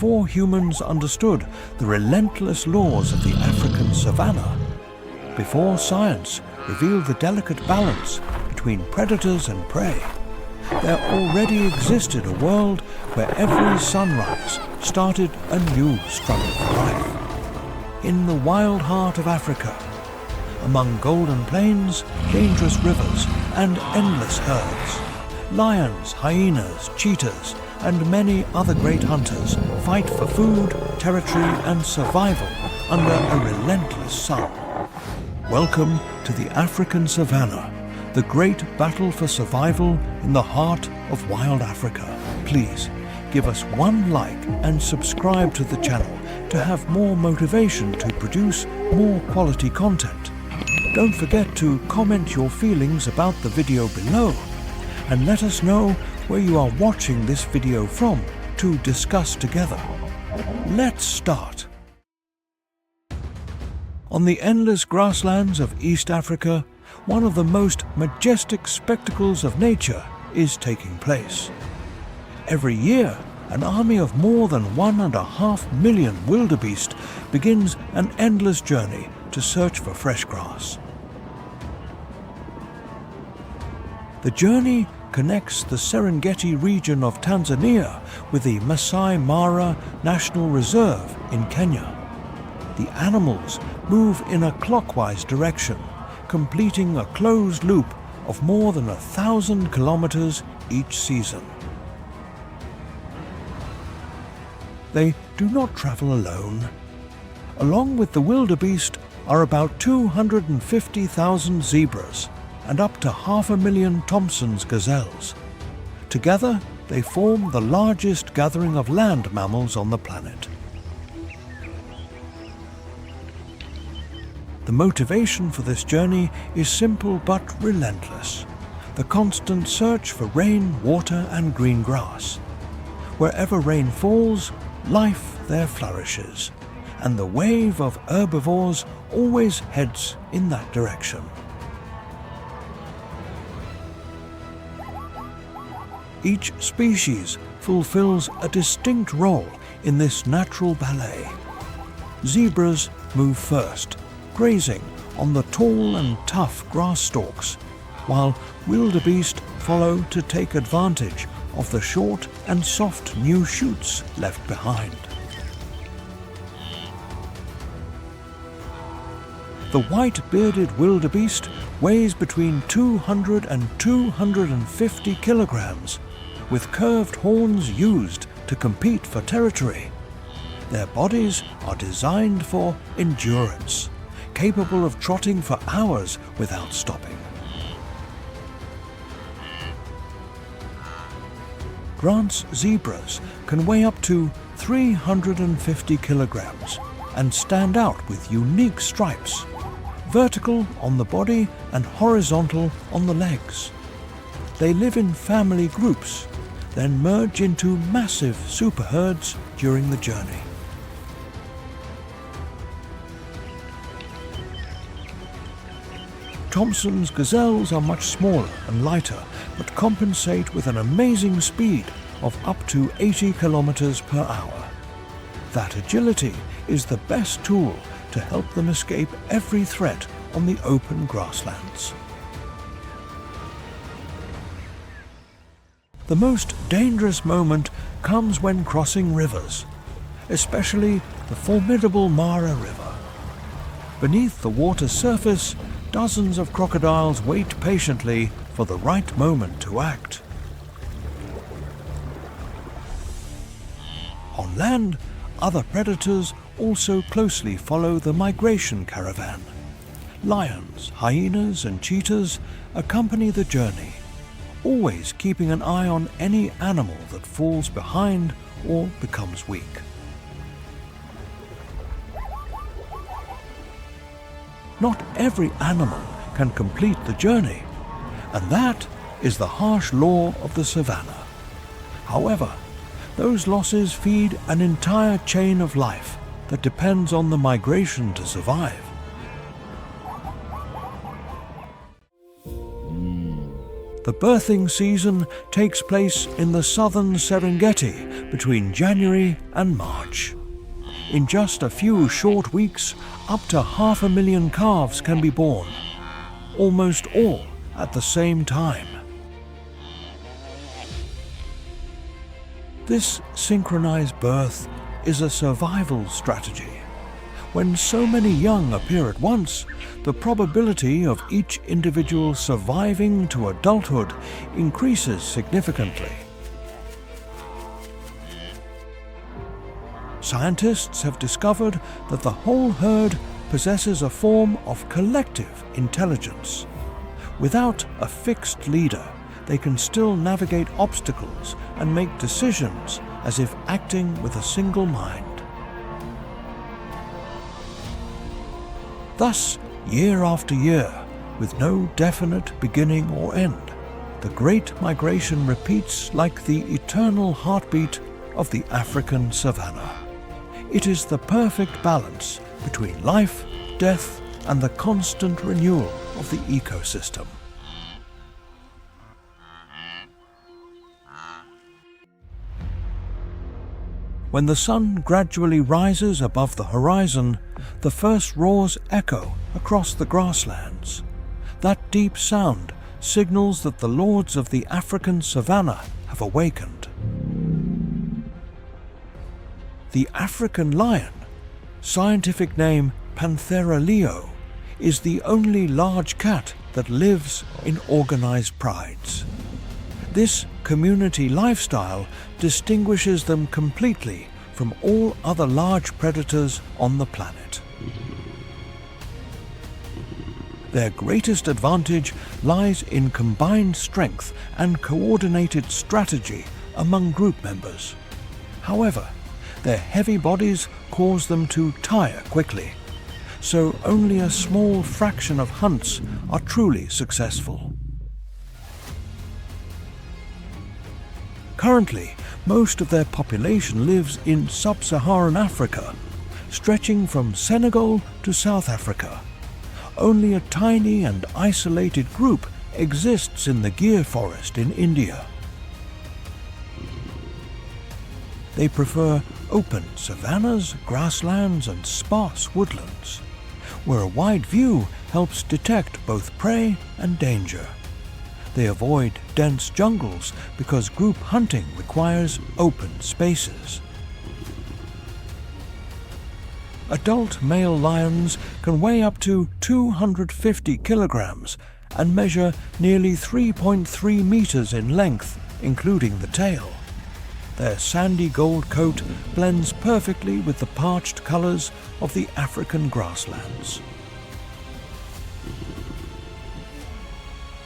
before humans understood the relentless laws of the African savanna, before science revealed the delicate balance between predators and prey, there already existed a world where every sunrise started a new struggle for life. In the wild heart of Africa, among golden plains, dangerous rivers, and endless herds, lions, hyenas, cheetahs, and many other great hunters fight for food, territory, and survival under a relentless sun. Welcome to the African savanna, the great battle for survival in the heart of wild Africa. Please give us one like and subscribe to the channel to have more motivation to produce more quality content. Don't forget to comment your feelings about the video below and let us know where you are watching this video from to discuss together. Let's start. On the endless grasslands of East Africa, one of the most majestic spectacles of nature is taking place. Every year, an army of more than 1.5 million wildebeest begins an endless journey to search for fresh grass. The journey connects the Serengeti region of Tanzania with the Masai Mara National Reserve in Kenya. The animals move in a clockwise direction, completing a closed loop of more than 1,000 kilometers each season. They do not travel alone. Along with the wildebeest are about 250,000 zebras and up to 500,000 Thompson's gazelles. Together, they form the largest gathering of land mammals on the planet. The motivation for this journey is simple but relentless: the constant search for rain, water, and green grass. Wherever rain falls, life there flourishes, and the wave of herbivores always heads in that direction. Each species fulfills a distinct role in this natural ballet. Zebras move first, grazing on the tall and tough grass stalks, while wildebeest follow to take advantage of the short and soft new shoots left behind. The white-bearded wildebeest weighs between 200 and 250 kilograms, with curved horns used to compete for territory. Their bodies are designed for endurance, capable of trotting for hours without stopping. Grant's zebras can weigh up to 350 kilograms and stand out with unique stripes, vertical on the body and horizontal on the legs. They live in family groups, then merge into massive superherds during the journey. Thompson's gazelles are much smaller and lighter, but compensate with an amazing speed of up to 80 kilometers per hour. That agility is the best tool to help them escape every threat on the open grasslands. The most dangerous moment comes when crossing rivers, especially the formidable Mara River. Beneath the water's surface, dozens of crocodiles wait patiently for the right moment to act. On land, other predators also closely follow the migration caravan. Lions, hyenas, and cheetahs accompany the journey, always keeping an eye on any animal that falls behind or becomes weak. Not every animal can complete the journey, and that is the harsh law of the savanna. However, those losses feed an entire chain of life that depends on the migration to survive. The birthing season takes place in the southern Serengeti between January and March. In just a few short weeks, up to 500,000 calves can be born, almost all at the same time. This synchronized birth is a survival strategy. When so many young appear at once, the probability of each individual surviving to adulthood increases significantly. Scientists have discovered that the whole herd possesses a form of collective intelligence. Without a fixed leader, they can still navigate obstacles and make decisions as if acting with a single mind. Thus, year after year, with no definite beginning or end, the Great Migration repeats like the eternal heartbeat of the African savanna. It is the perfect balance between life, death, and the constant renewal of the ecosystem. When the sun gradually rises above the horizon, the first roars echo across the grasslands. That deep sound signals that the lords of the African savanna have awakened. The African lion, scientific name Panthera leo, is the only large cat that lives in organized prides. This community lifestyle distinguishes them completely from all other large predators on the planet. Their greatest advantage lies in combined strength and coordinated strategy among group members. However, their heavy bodies cause them to tire quickly, so only a small fraction of hunts are truly successful. Currently, most of their population lives in sub-Saharan Africa, stretching from Senegal to South Africa. Only a tiny and isolated group exists in the Gir forest in India. They prefer open savannas, grasslands, and sparse woodlands, where a wide view helps detect both prey and danger. They avoid dense jungles because group hunting requires open spaces. Adult male lions can weigh up to 250 kilograms and measure nearly 3.3 meters in length, including the tail. Their sandy gold coat blends perfectly with the parched colors of the African grasslands.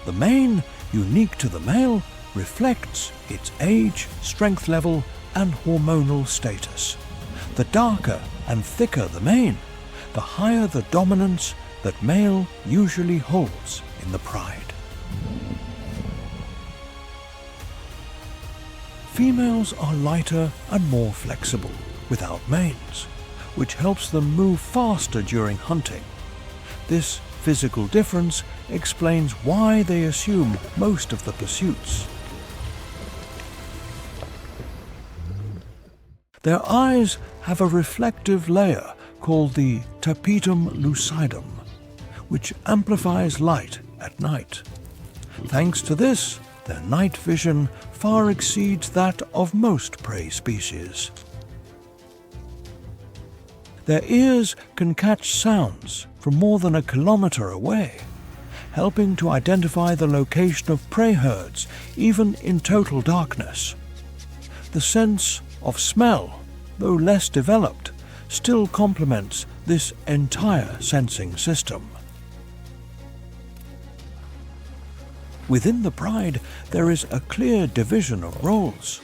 The mane, unique to the male, reflects its age, strength level, and hormonal status. The darker and thicker the mane, the higher the dominance that male usually holds in the pride. Females are lighter and more flexible, without manes, which helps them move faster during hunting. This physical difference explains why they assume most of the pursuits. Their eyes have a reflective layer called the tapetum lucidum, which amplifies light at night. Thanks to this, their night vision far exceeds that of most prey species. Their ears can catch sounds from more than a kilometer away, helping to identify the location of prey herds even in total darkness. The sense of smell, though less developed, still complements this entire sensing system. Within the pride, there is a clear division of roles.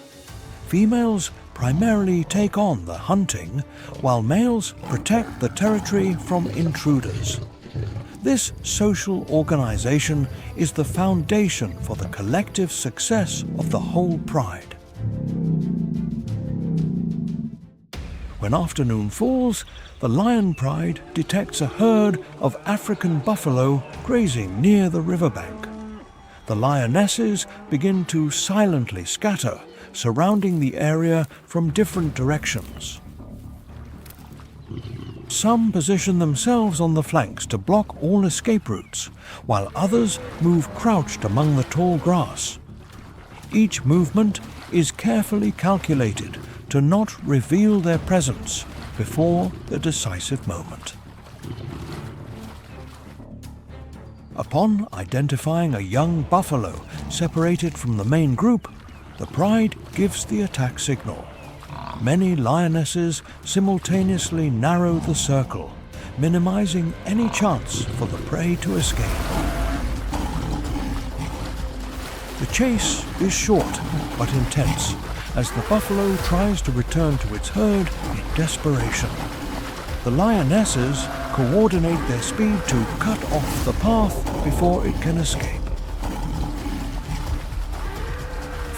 Females primarily take on the hunting, while males protect the territory from intruders. This social organization is the foundation for the collective success of the whole pride. When afternoon falls, the lion pride detects a herd of African buffalo grazing near the riverbank. The lionesses begin to silently scatter, surrounding the area from different directions. Some position themselves on the flanks to block all escape routes, while others move crouched among the tall grass. Each movement is carefully calculated to not reveal their presence before the decisive moment. Upon identifying a young buffalo separated from the main group, the pride gives the attack signal. Many lionesses simultaneously narrow the circle, minimizing any chance for the prey to escape. The chase is short but intense, as the buffalo tries to return to its herd in desperation. The lionesses coordinate their speed to cut off the path before it can escape.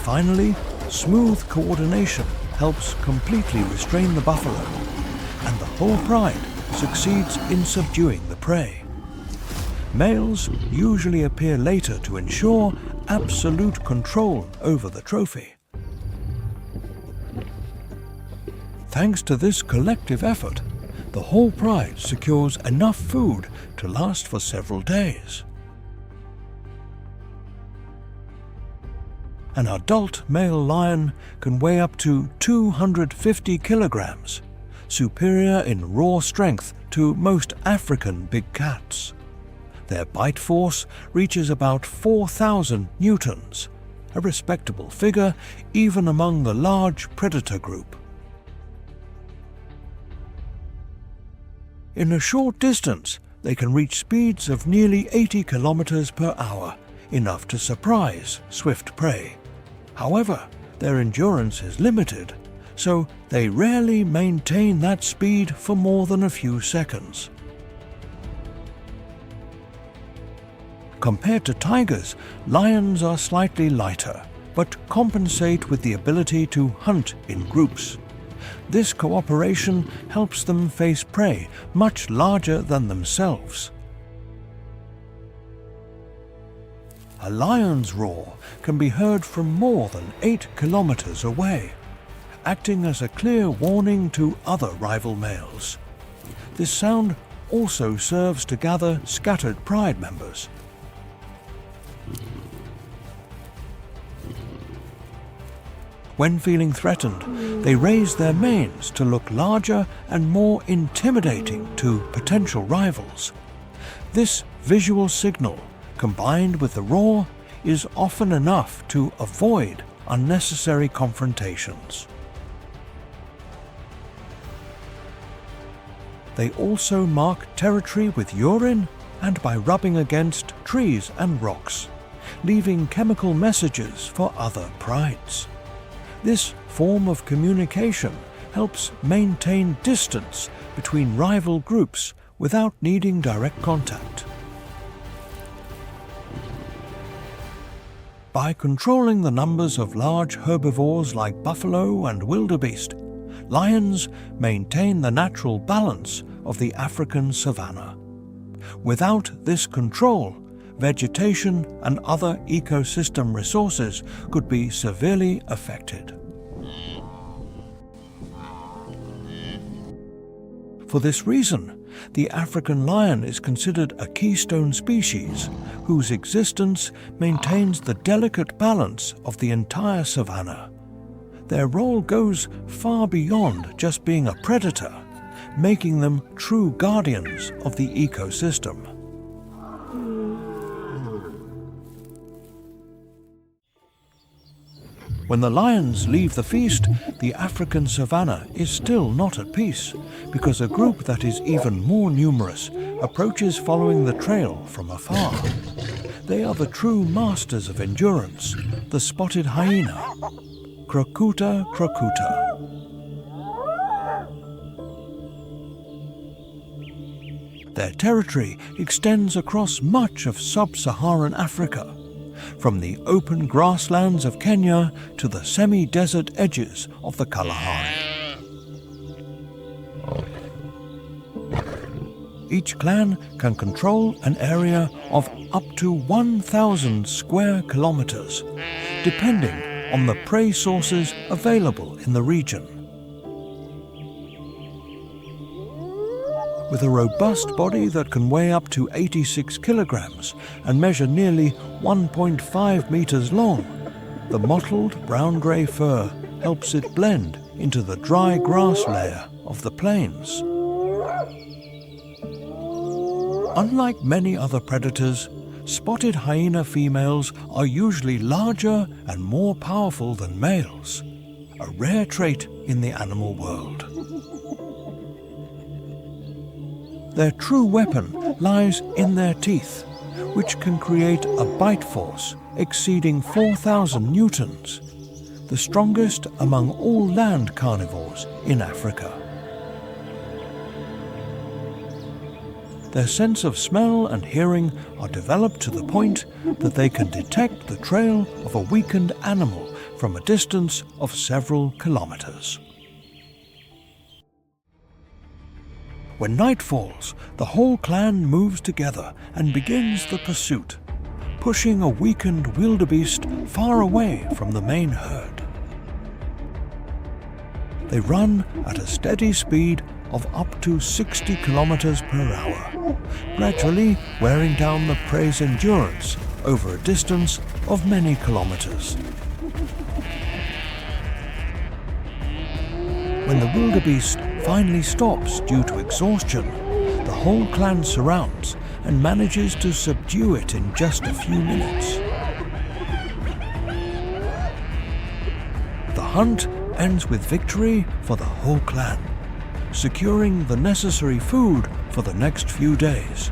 Finally, smooth coordination helps completely restrain the buffalo, and the whole pride succeeds in subduing the prey. Males usually appear later to ensure absolute control over the trophy. Thanks to this collective effort, the whole pride secures enough food to last for several days. An adult male lion can weigh up to 250 kilograms, superior in raw strength to most African big cats. Their bite force reaches about 4,000 newtons, a respectable figure even among the large predator group. In a short distance, they can reach speeds of nearly 80 kilometers per hour, enough to surprise swift prey. However, their endurance is limited, so they rarely maintain that speed for more than a few seconds. Compared to tigers, lions are slightly lighter, but compensate with the ability to hunt in groups. This cooperation helps them face prey much larger than themselves. A lion's roar can be heard from more than 8 kilometers away, acting as a clear warning to other rival males. This sound also serves to gather scattered pride members. When feeling threatened, they raise their manes to look larger and more intimidating to potential rivals. This visual signal, combined with the roar, is often enough to avoid unnecessary confrontations. They also mark territory with urine and by rubbing against trees and rocks, leaving chemical messages for other prides. This form of communication helps maintain distance between rival groups without needing direct contact. By controlling the numbers of large herbivores like buffalo and wildebeest, lions maintain the natural balance of the African savanna. Without this control, vegetation and other ecosystem resources could be severely affected. For this reason, the African lion is considered a keystone species whose existence maintains the delicate balance of the entire savanna. Their role goes far beyond just being a predator, making them true guardians of the ecosystem. When the lions leave the feast, the African savanna is still not at peace, because a group that is even more numerous approaches following the trail from afar. They are the true masters of endurance, the spotted hyena, Crocuta crocuta. Their territory extends across much of sub-Saharan Africa, from the open grasslands of Kenya to the semi-desert edges of the Kalahari. Each clan can control an area of up to 1,000 square kilometers, depending on the prey sources available in the region. With a robust body that can weigh up to 86 kilograms and measure nearly 1.5 meters long, the mottled brown-grey fur helps it blend into the dry grass layer of the plains. Unlike many other predators, spotted hyena females are usually larger and more powerful than males, a rare trait in the animal world. Their true weapon lies in their teeth, which can create a bite force exceeding 4,000 newtons, the strongest among all land carnivores in Africa. Their sense of smell and hearing are developed to the point that they can detect the trail of a weakened animal from a distance of several kilometers. When night falls, the whole clan moves together and begins the pursuit, pushing a weakened wildebeest far away from the main herd. They run at a steady speed of up to 60 kilometers per hour, gradually wearing down the prey's endurance over a distance of many kilometers. When the wildebeest finally stops due to exhaustion, the whole clan surrounds and manages to subdue it in just a few minutes. The hunt ends with victory for the whole clan, securing the necessary food for the next few days.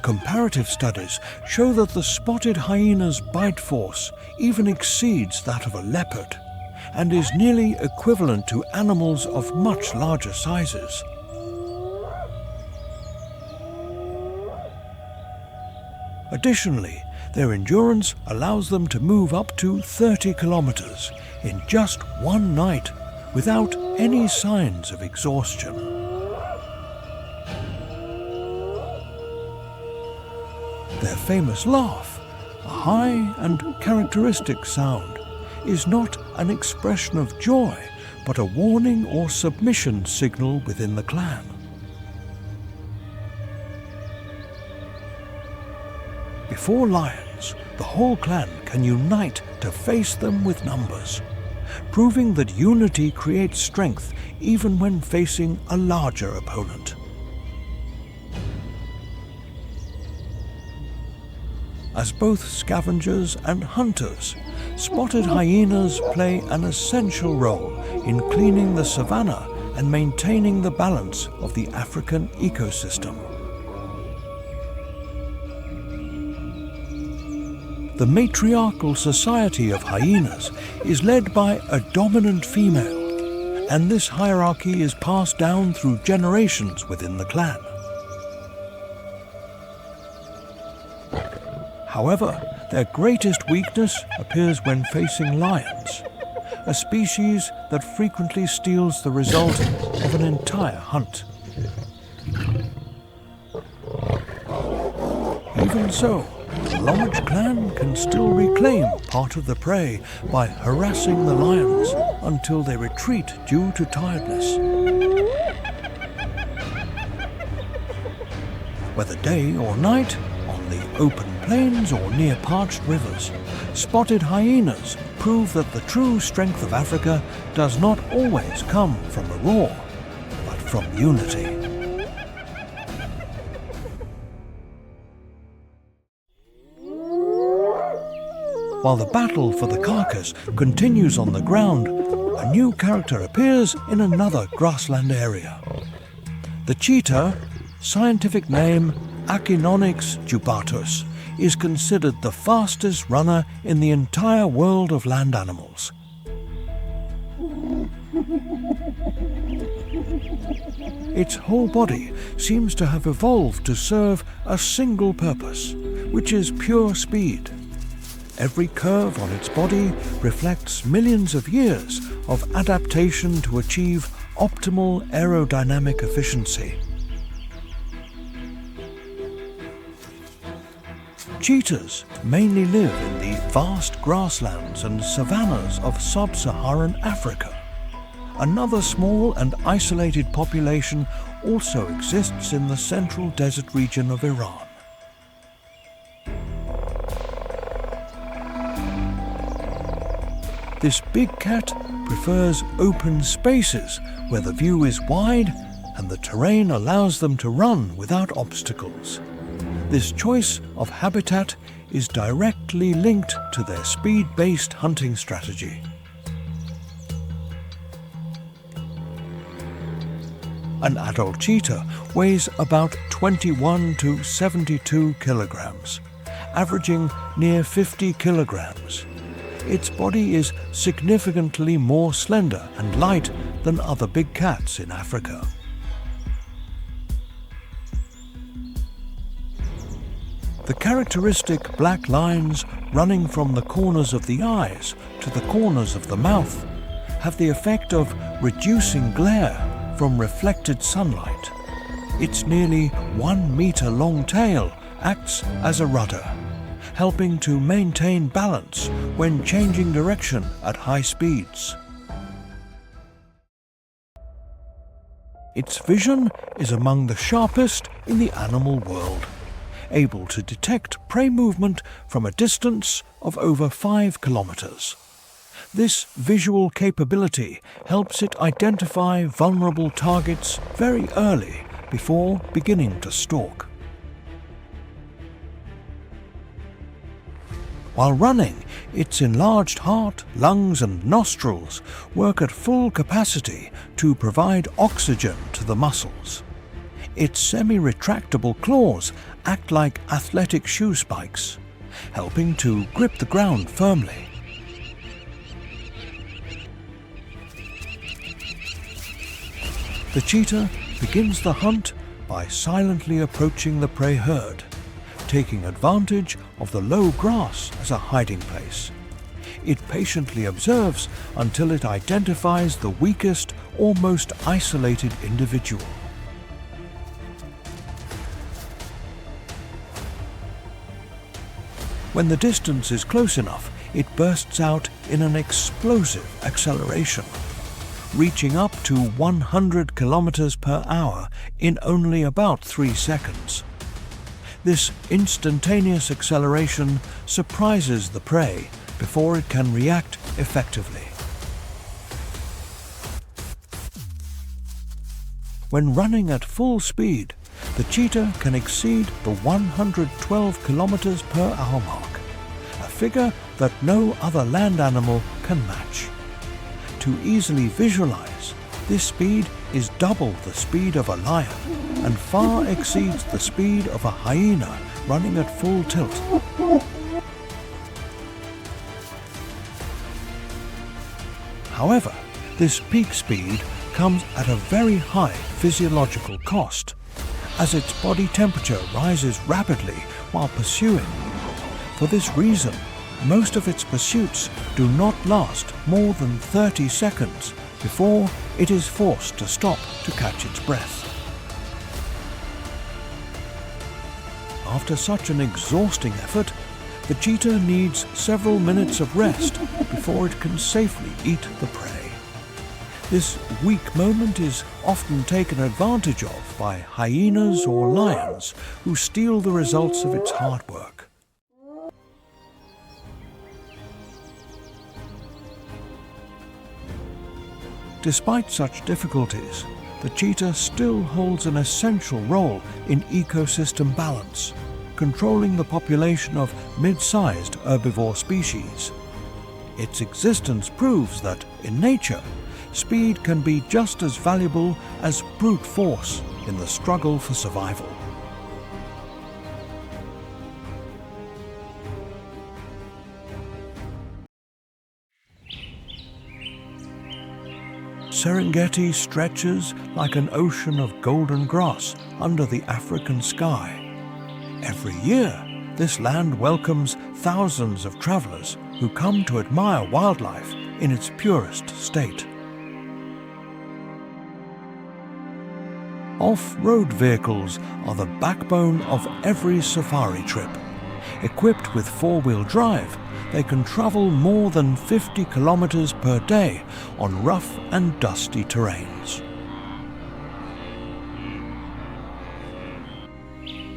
Comparative studies show that the spotted hyena's bite force even exceeds that of a leopard and is nearly equivalent to animals of much larger sizes. Additionally, their endurance allows them to move up to 30 kilometers in just one night without any signs of exhaustion. Their famous laugh, a high and characteristic sound, is not an expression of joy, but a warning or submission signal within the clan. Before lions, the whole clan can unite to face them with numbers, proving that unity creates strength even when facing a larger opponent. As both scavengers and hunters, spotted hyenas play an essential role in cleaning the savanna and maintaining the balance of the African ecosystem. The matriarchal society of hyenas is led by a dominant female, and this hierarchy is passed down through generations within the clan. However, their greatest weakness appears when facing lions, a species that frequently steals the result of an entire hunt. Even so, the large clan can still reclaim part of the prey by harassing the lions until they retreat due to tiredness. Whether day or night, on the open plains or near parched rivers, spotted hyenas prove that the true strength of Africa does not always come from a roar, but from unity. While the battle for the carcass continues on the ground, a new character appears in another grassland area. The cheetah, scientific name Achinonyx jubatus, is considered the fastest runner in the entire world of land animals. Its whole body seems to have evolved to serve a single purpose, which is pure speed. Every curve on its body reflects millions of years of adaptation to achieve optimal aerodynamic efficiency. Cheetahs mainly live in the vast grasslands and savannas of sub-Saharan Africa. Another small and isolated population also exists in the central desert region of Iran. This big cat prefers open spaces where the view is wide and the terrain allows them to run without obstacles. This choice of habitat is directly linked to their speed-based hunting strategy. An adult cheetah weighs about 21 to 72 kilograms, averaging near 50 kilograms. Its body is significantly more slender and light than other big cats in Africa. The characteristic black lines running from the corners of the eyes to the corners of the mouth have the effect of reducing glare from reflected sunlight. Its nearly 1 meter long tail acts as a rudder, helping to maintain balance when changing direction at high speeds. Its vision is among the sharpest in the animal world, able to detect prey movement from a distance of over 5 kilometers. This visual capability helps it identify vulnerable targets very early before beginning to stalk. While running, its enlarged heart, lungs and nostrils work at full capacity to provide oxygen to the muscles. Its semi-retractable claws act like athletic shoe spikes, helping to grip the ground firmly. The cheetah begins the hunt by silently approaching the prey herd, taking advantage of the low grass as a hiding place. It patiently observes until it identifies the weakest or most isolated individual. When the distance is close enough, it bursts out in an explosive acceleration, reaching up to 100 kilometers per hour in only about 3 seconds. This instantaneous acceleration surprises the prey before it can react effectively. When running at full speed, the cheetah can exceed the 112 kilometers per hour mark, a figure that no other land animal can match. To easily visualize, this speed is double the speed of a lion and far exceeds the speed of a hyena running at full tilt. However, this peak speed comes at a very high physiological cost, as its body temperature rises rapidly while pursuing. For this reason, most of its pursuits do not last more than 30 seconds before it is forced to stop to catch its breath. After such an exhausting effort, the cheetah needs several minutes of rest before it can safely eat the prey. This weak moment is often taken advantage of by hyenas or lions who steal the results of its hard work. Despite such difficulties, the cheetah still holds an essential role in ecosystem balance, controlling the population of mid-sized herbivore species. Its existence proves that, in nature, speed can be just as valuable as brute force in the struggle for survival. Serengeti stretches like an ocean of golden grass under the African sky. Every year, this land welcomes thousands of travelers who come to admire wildlife in its purest state. Off-road vehicles are the backbone of every safari trip. Equipped with four-wheel drive, they can travel more than 50 kilometers per day on rough and dusty terrains.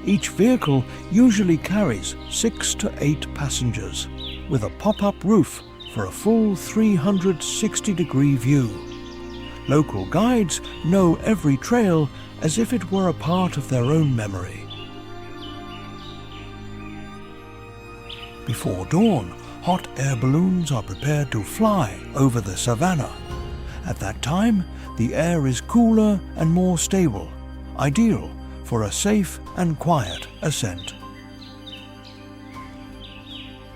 Each vehicle usually carries 6 to 8 passengers, with a pop-up roof for a full 360-degree view. Local guides know every trail as if it were a part of their own memory. Before dawn, hot air balloons are prepared to fly over the savanna. At that time, the air is cooler and more stable, ideal for a safe and quiet ascent.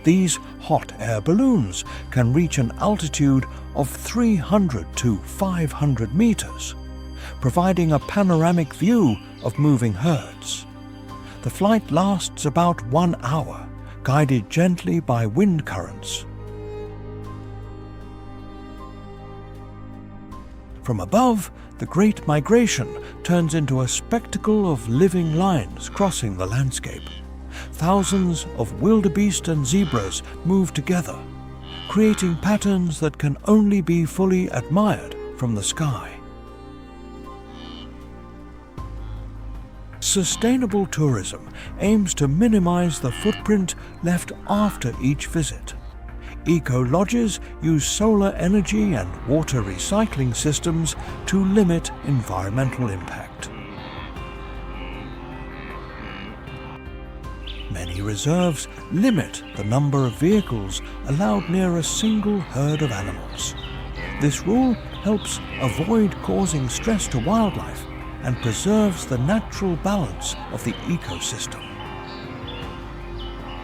These hot air balloons can reach an altitude of 300 to 500 meters, providing a panoramic view of moving herds. The flight lasts about 1 hour, guided gently by wind currents. From above, the Great Migration turns into a spectacle of living lines crossing the landscape. Thousands of wildebeest and zebras move together, creating patterns that can only be fully admired from the sky. Sustainable tourism aims to minimize the footprint left after each visit. Eco-lodges use solar energy and water recycling systems to limit environmental impact. Many reserves limit the number of vehicles allowed near a single herd of animals. This rule helps avoid causing stress to wildlife and preserves the natural balance of the ecosystem.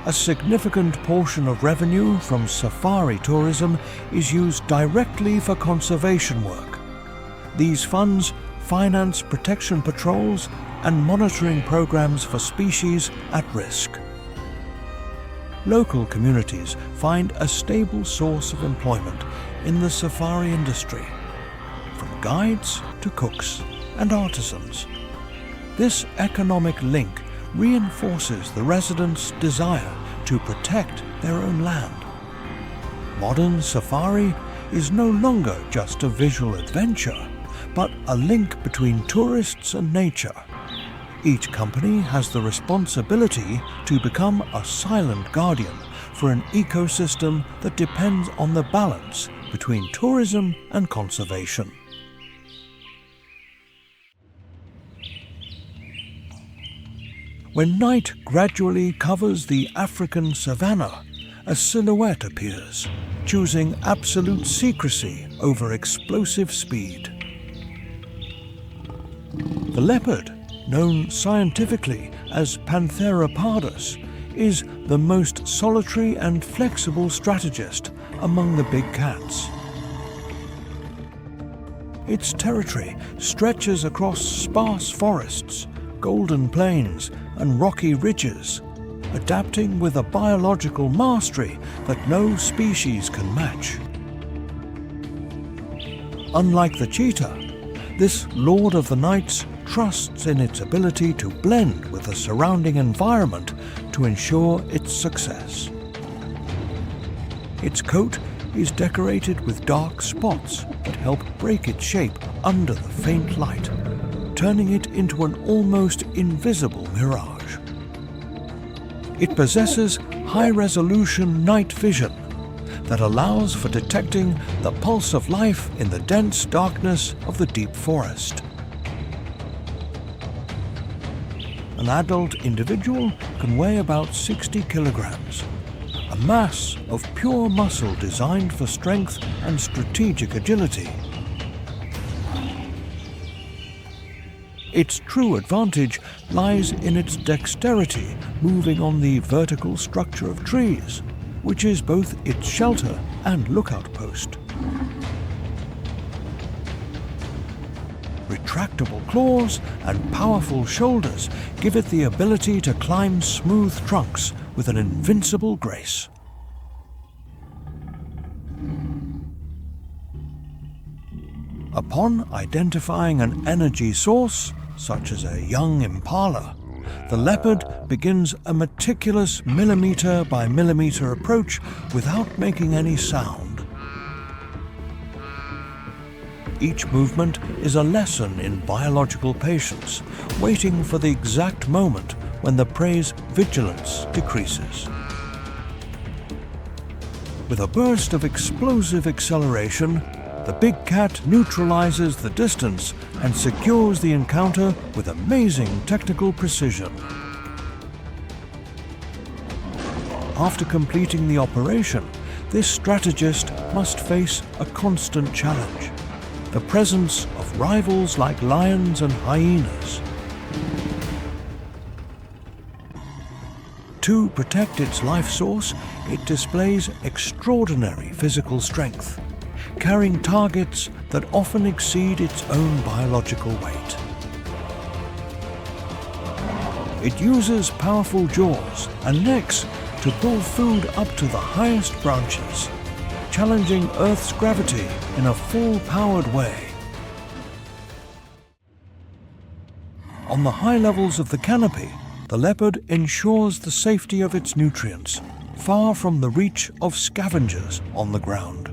A significant portion of revenue from safari tourism is used directly for conservation work. These funds finance protection patrols and monitoring programs for species at risk. Local communities find a stable source of employment in the safari industry, from guides to cooks and artisans. This economic link reinforces the residents' desire to protect their own land. Modern safari is no longer just a visual adventure, but a link between tourists and nature. Each company has the responsibility to become a silent guardian for an ecosystem that depends on the balance between tourism and conservation. When night gradually covers the African savanna, a silhouette appears, choosing absolute secrecy over explosive speed. The leopard, known scientifically as Panthera pardus, is the most solitary and flexible strategist among the big cats. Its territory stretches across sparse forests, golden plains, and rocky ridges, adapting with a biological mastery that no species can match. Unlike the cheetah, this lord of the nights trusts in its ability to blend with the surrounding environment to ensure its success. Its coat is decorated with dark spots that help break its shape under the faint light, turning it into an almost invisible mirage. It possesses high-resolution night vision that allows for detecting the pulse of life in the dense darkness of the deep forest. An adult individual can weigh about 60 kilograms, a mass of pure muscle designed for strength and strategic agility. Its true advantage lies in its dexterity moving on the vertical structure of trees, which is both its shelter and lookout post. retractable claws and powerful shoulders give it the ability to climb smooth trunks with an invincible grace. Upon identifying an energy source, such as a young impala, the leopard begins a meticulous millimeter by millimeter approach without making any sound. Each movement is a lesson in biological patience, waiting for the exact moment when the prey's vigilance decreases. With a burst of explosive acceleration, the big cat neutralizes the distance and secures the encounter with amazing technical precision. After completing the operation, this strategist must face a constant challenge: the presence of rivals like lions and hyenas. To protect its life source, it displays extraordinary physical strength, carrying targets that often exceed its own biological weight. It uses powerful jaws and necks to pull food up to the highest branches, challenging Earth's gravity in a full-powered way. On the high levels of the canopy, the leopard ensures the safety of its nutrients, far from the reach of scavengers on the ground.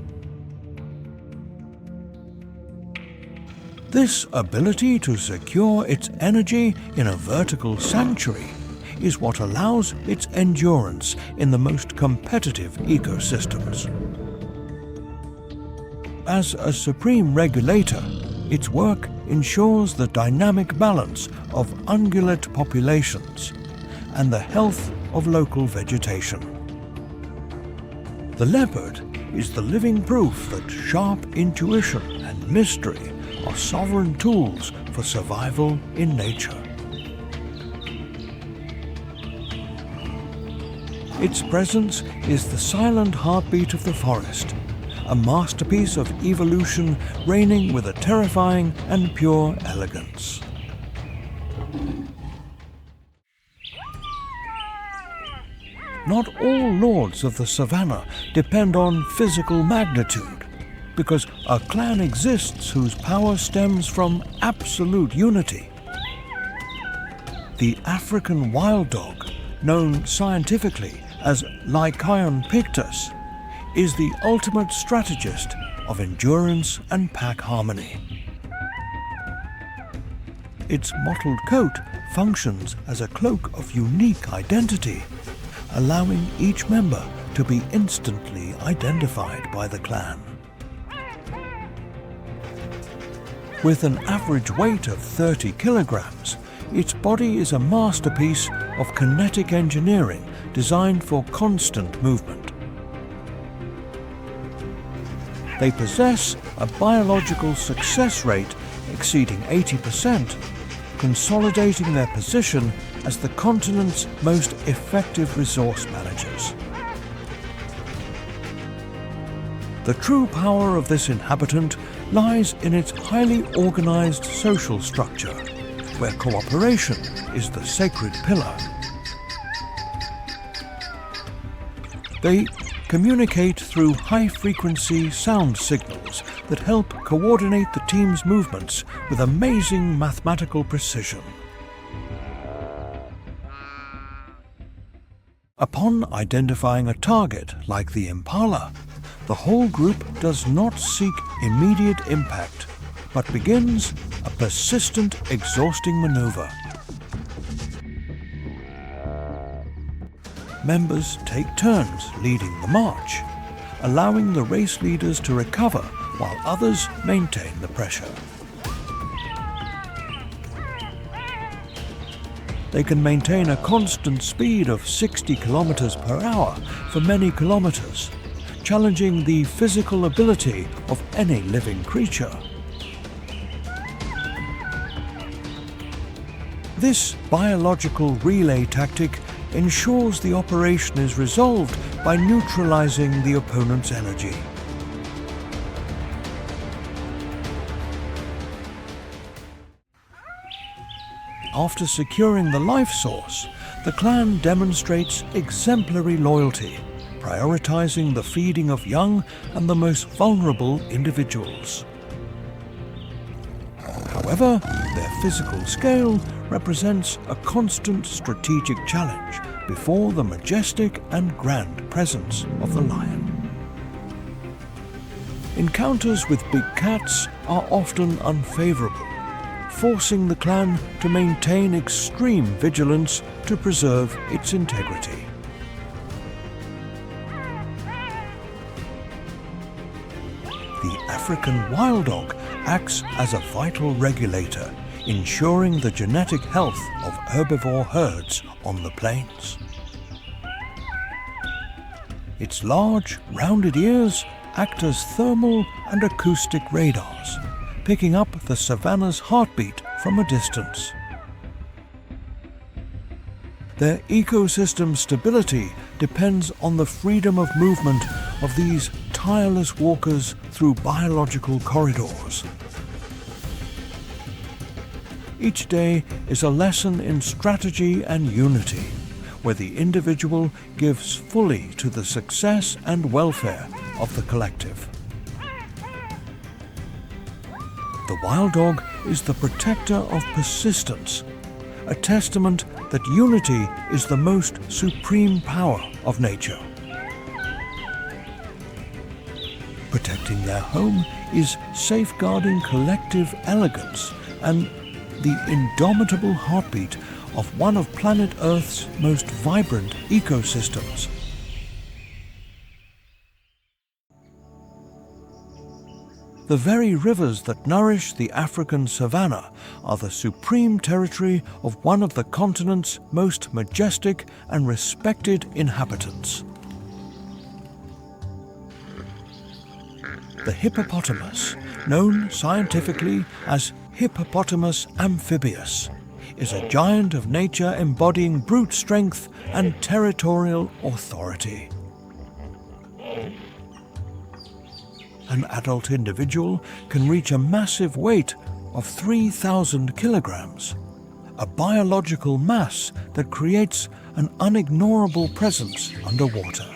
This ability to secure its energy in a vertical sanctuary is what allows its endurance in the most competitive ecosystems. As a supreme regulator, its work ensures the dynamic balance of ungulate populations and the health of local vegetation. The leopard is the living proof that sharp intuition and mystery are sovereign tools for survival in nature. Its presence is the silent heartbeat of the forest, a masterpiece of evolution reigning with a terrifying and pure elegance. Not all lords of the savannah depend on physical magnitude, because a clan exists whose power stems from absolute unity. The African wild dog, known scientifically as Lycaon pictus, is the ultimate strategist of endurance and pack harmony. Its mottled coat functions as a cloak of unique identity, allowing each member to be instantly identified by the clan. With an average weight of 30 kilograms, its body is a masterpiece of kinetic engineering designed for constant movement. They possess a biological success rate exceeding 80%, consolidating their position as the continent's most effective resource managers. The true power of this inhabitant lies in its highly organized social structure, where cooperation is the sacred pillar. They communicate through high-frequency sound signals that help coordinate the team's movements with amazing mathematical precision. Upon identifying a target like the impala, the whole group does not seek immediate impact, but begins a persistent, exhausting maneuver. Members take turns leading the march, allowing the race leaders to recover while others maintain the pressure. They can maintain a constant speed of 60 kilometers per hour for many kilometers, challenging the physical ability of any living creature. This biological relay tactic ensures the operation is resolved by neutralizing the opponent's energy. after securing the life source, the clan demonstrates exemplary loyalty, prioritizing the feeding of young and the most vulnerable individuals. However, their physical scale represents a constant strategic challenge before the majestic and grand presence of the lion. Encounters with big cats are often unfavorable, forcing the clan to maintain extreme vigilance to preserve its integrity. The African wild dog acts as a vital regulator, ensuring the genetic health of herbivore herds on the plains. Its large, rounded ears act as thermal and acoustic radars, picking up the savanna's heartbeat from a distance. Their ecosystem stability depends on the freedom of movement of these tireless walkers through biological corridors. Each day is a lesson in strategy and unity, where the individual gives fully to the success and welfare of the collective. The wild dog is the protector of persistence, a testament that unity is the most supreme power of nature. Protecting their home is safeguarding collective elegance and the indomitable heartbeat of one of planet Earth's most vibrant ecosystems. The very rivers that nourish the African savanna are the supreme territory of one of the continent's most majestic and respected inhabitants. The hippopotamus, known scientifically as Hippopotamus amphibius, is a giant of nature embodying brute strength and territorial authority. An adult individual can reach a massive weight of 3,000 kilograms, a biological mass that creates an unignorable presence underwater.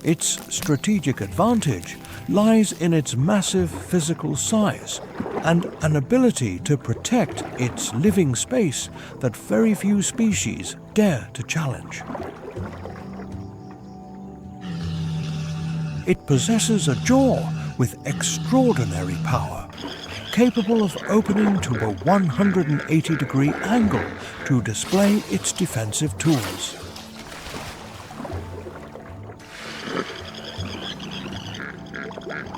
Its strategic advantage lies in its massive physical size and an ability to protect its living space that very few species dare to challenge. It possesses a jaw with extraordinary power, capable of opening to a 180-degree angle to display its defensive tools.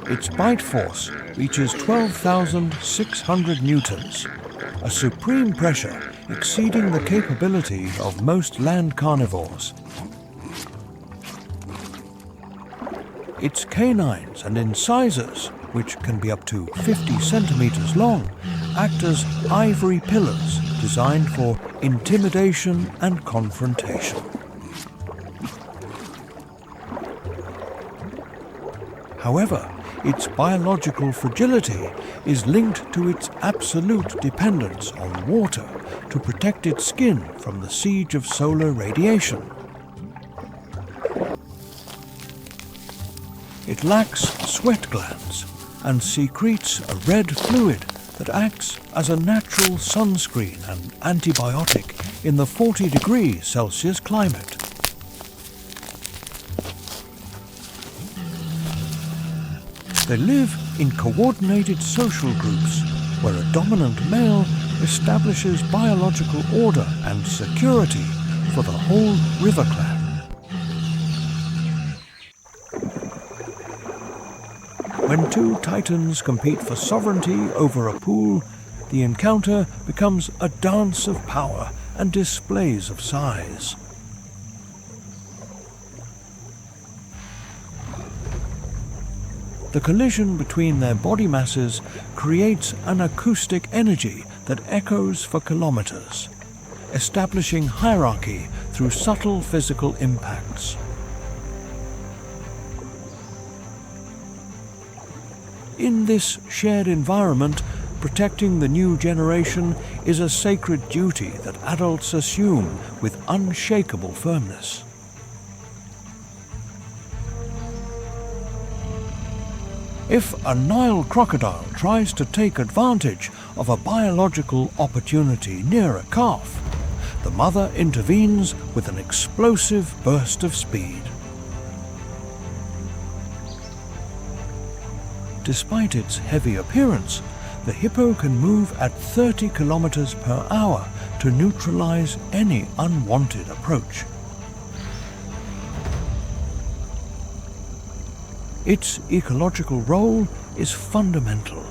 Its bite force reaches 12,600 newtons, a supreme pressure exceeding the capability of most land carnivores. Its canines and incisors, which can be up to 50 centimeters long, act as ivory pillars designed for intimidation and confrontation. However, its biological fragility is linked to its absolute dependence on water to protect its skin from the siege of solar radiation. It lacks sweat glands and secretes a red fluid that acts as a natural sunscreen and antibiotic in the 40-degree Celsius climate. They live in coordinated social groups where a dominant male establishes biological order and security for the whole river clan. When two titans compete for sovereignty over a pool, the encounter becomes a dance of power and displays of size. The collision between their body masses creates an acoustic energy that echoes for kilometers, establishing hierarchy through subtle physical impacts. In this shared environment, Protecting the new generation is a sacred duty that adults assume with unshakable firmness. If a Nile crocodile tries to take advantage of a biological opportunity near a calf, the mother intervenes with an explosive burst of speed. Despite its heavy appearance, the hippo can move at 30 kilometers per hour to neutralize any unwanted approach. Its ecological role is fundamental,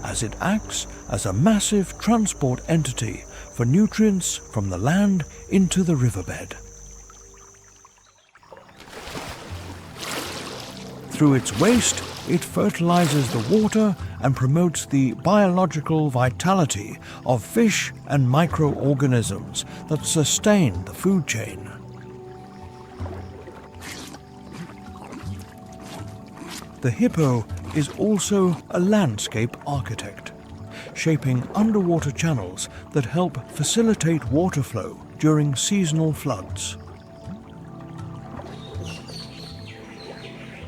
as it acts as a massive transport entity for nutrients from the land into the riverbed. Through its waste, it fertilizes the water and promotes the biological vitality of fish and microorganisms that sustain the food chain. The hippo is also a landscape architect, shaping underwater channels that help facilitate water flow during seasonal floods.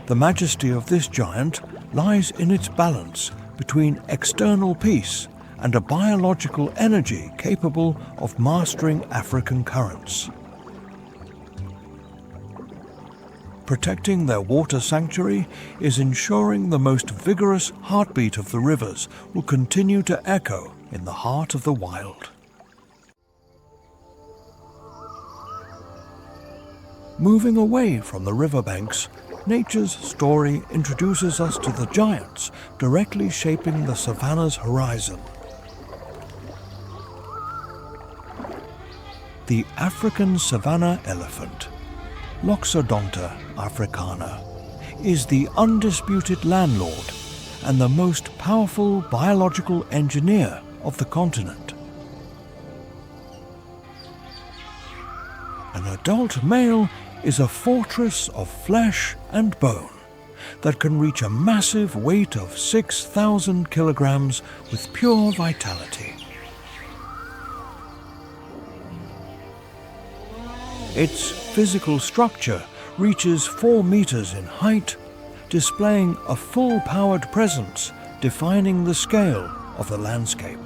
The majesty of this giant lies in its balance between external peace and a biological energy capable of mastering African currents. Protecting their water sanctuary is ensuring the most vigorous heartbeat of the rivers will continue to echo in the heart of the wild. Moving away from the riverbanks, nature's story introduces us to the giants directly shaping the savanna's horizon. The African savanna elephant, Loxodonta africana, is the undisputed landlord and the most powerful biological engineer of the continent. An adult male is a fortress of flesh and bone that can reach a massive weight of 6,000 kilograms with pure vitality. Its physical structure reaches 4 meters in height, displaying a full-powered presence defining the scale of the landscape.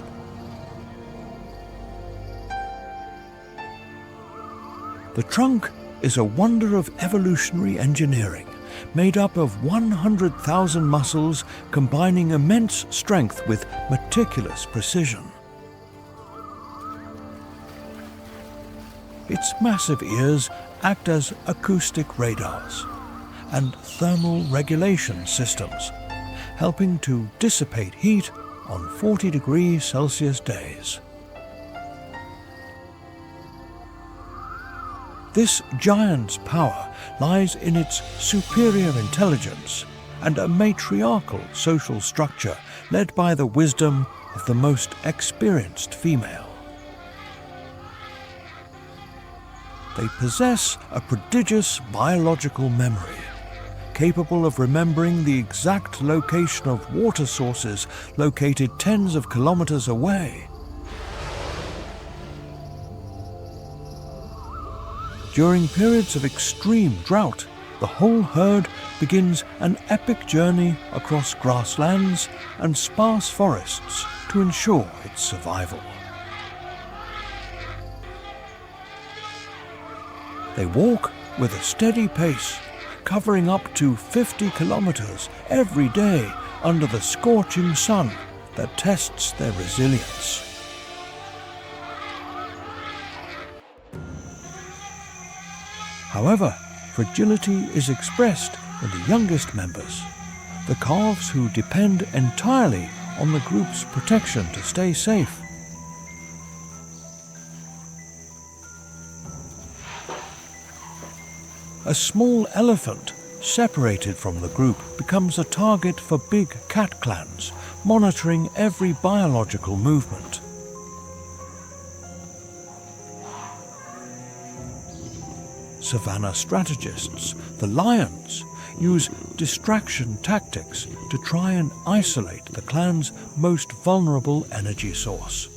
The trunk is a wonder of evolutionary engineering, made up of 100,000 muscles combining immense strength with meticulous precision. Its massive ears act as acoustic radars and thermal regulation systems, helping to dissipate heat on 40°C days. This giant's power lies in its superior intelligence and a matriarchal social structure led by the wisdom of the most experienced female. They possess a prodigious biological memory, capable of remembering the exact location of water sources located tens of kilometers away. During periods of extreme drought, the whole herd begins an epic journey across grasslands and sparse forests to ensure its survival. They walk with a steady pace, covering up to 50 kilometers every day under the scorching sun that tests their resilience. However, fragility is expressed in the youngest members, the calves who depend entirely on the group's protection to stay safe. A small elephant, separated from the group, becomes a target for big cat clans, monitoring every biological movement. Savanna strategists, the lions, use distraction tactics to try and isolate the clan's most vulnerable energy source.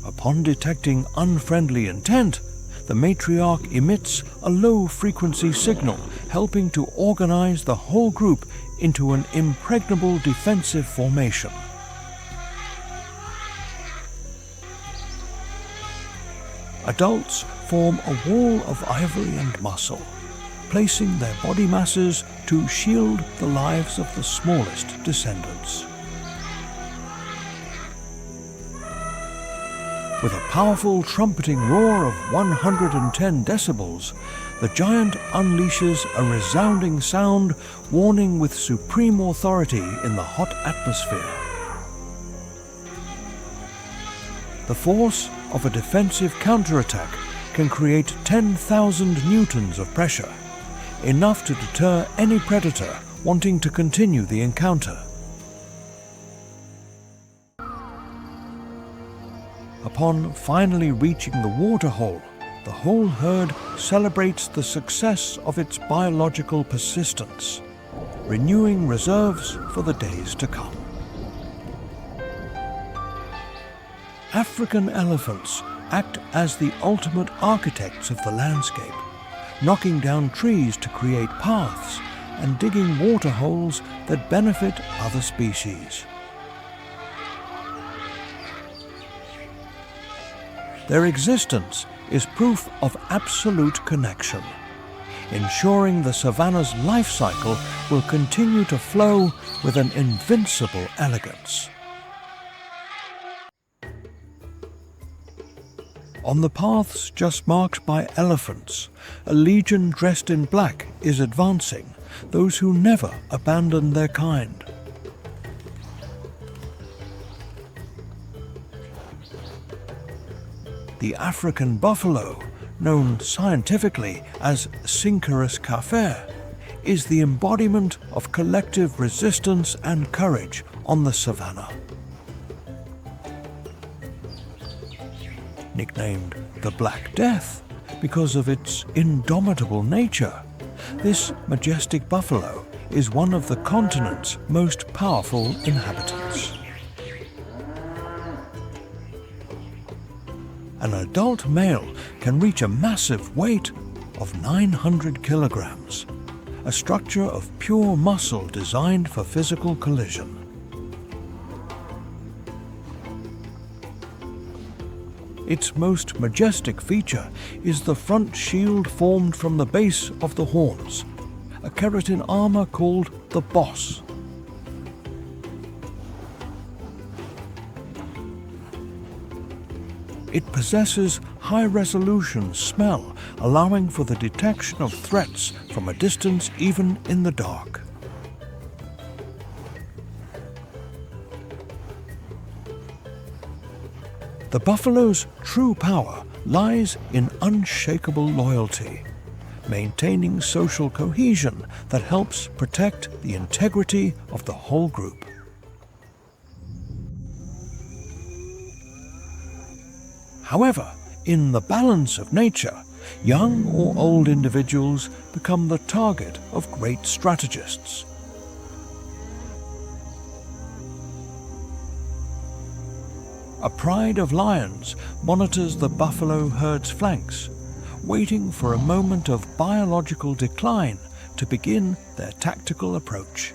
Upon detecting unfriendly intent, the matriarch emits a low-frequency signal, helping to organize the whole group into an impregnable defensive formation. Adults form a wall of ivory and muscle, placing their body masses to shield the lives of the smallest descendants. With a powerful trumpeting roar of 110 decibels, the giant unleashes a resounding sound, warning with supreme authority in the hot atmosphere. The force of a defensive counterattack can create 10,000 newtons of pressure, enough to deter any predator wanting to continue the encounter. Upon finally reaching the waterhole, the whole herd celebrates the success of its biological persistence, renewing reserves for the days to come. African elephants act as the ultimate architects of the landscape, knocking down trees to create paths and digging waterholes that benefit other species. Their existence is proof of absolute connection, ensuring the savanna's life cycle will continue to flow with an invincible elegance. On the paths just marked by elephants, a legion dressed in black is advancing, those who never abandon their kind. The African buffalo, known scientifically as Syncerus cafer, is the embodiment of collective resistance and courage on the savanna. Nicknamed the Black Death because of its indomitable nature, this majestic buffalo is one of the continent's most powerful inhabitants. An adult male can reach a massive weight of 900 kilograms, a structure of pure muscle designed for physical collision. Its most majestic feature is the front shield formed from the base of the horns, a keratin armor called the boss. It possesses high-resolution smell, allowing for the detection of threats from a distance even in the dark. The buffalo's true power lies in unshakable loyalty, maintaining social cohesion that helps protect the integrity of the whole group. However, in the balance of nature, young or old individuals become the target of great strategists. A pride of lions monitors the buffalo herd's flanks, waiting for a moment of biological decline to begin their tactical approach.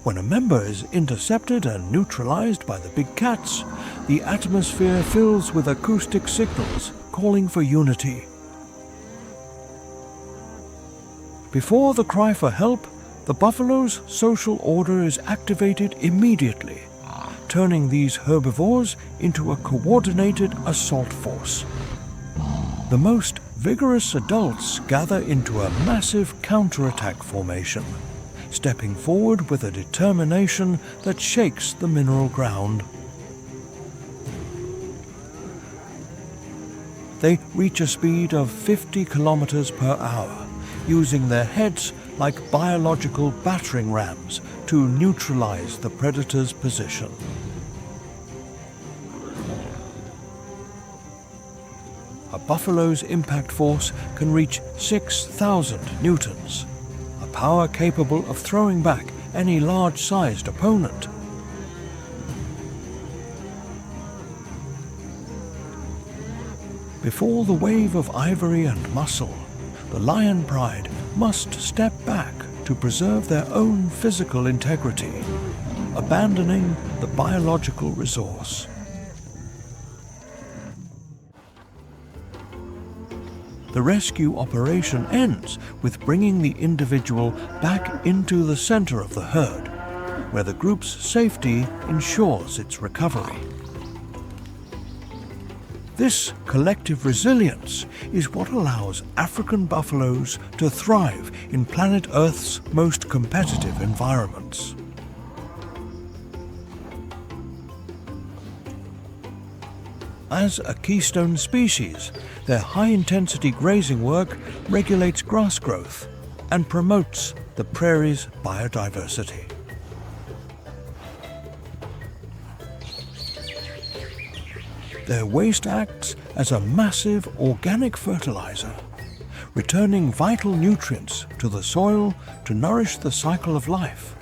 When a member is intercepted and neutralized by the big cats, the atmosphere fills with acoustic signals calling for unity. Before the cry for help, the buffalo's social order is activated immediately, turning these herbivores into a coordinated assault force. The most vigorous adults gather into a massive counterattack formation, stepping forward with a determination that shakes the mineral ground. They reach a speed of 50 kilometers per hour, using their heads like biological battering rams to neutralize the predator's position. buffalo's impact force can reach 6,000 newtons, a power capable of throwing back any large-sized opponent. Before the wave of ivory and muscle, the lion pride must step back to preserve their own physical integrity, abandoning the biological resource. The rescue operation ends with bringing the individual back into the center of the herd, where the group's safety ensures its recovery. This collective resilience is what allows African buffaloes to thrive in planet Earth's most competitive environments. As a keystone species, their high-intensity grazing work regulates grass growth and promotes the prairie's biodiversity. Their waste acts as a massive organic fertilizer, returning vital nutrients to the soil to nourish the cycle of life.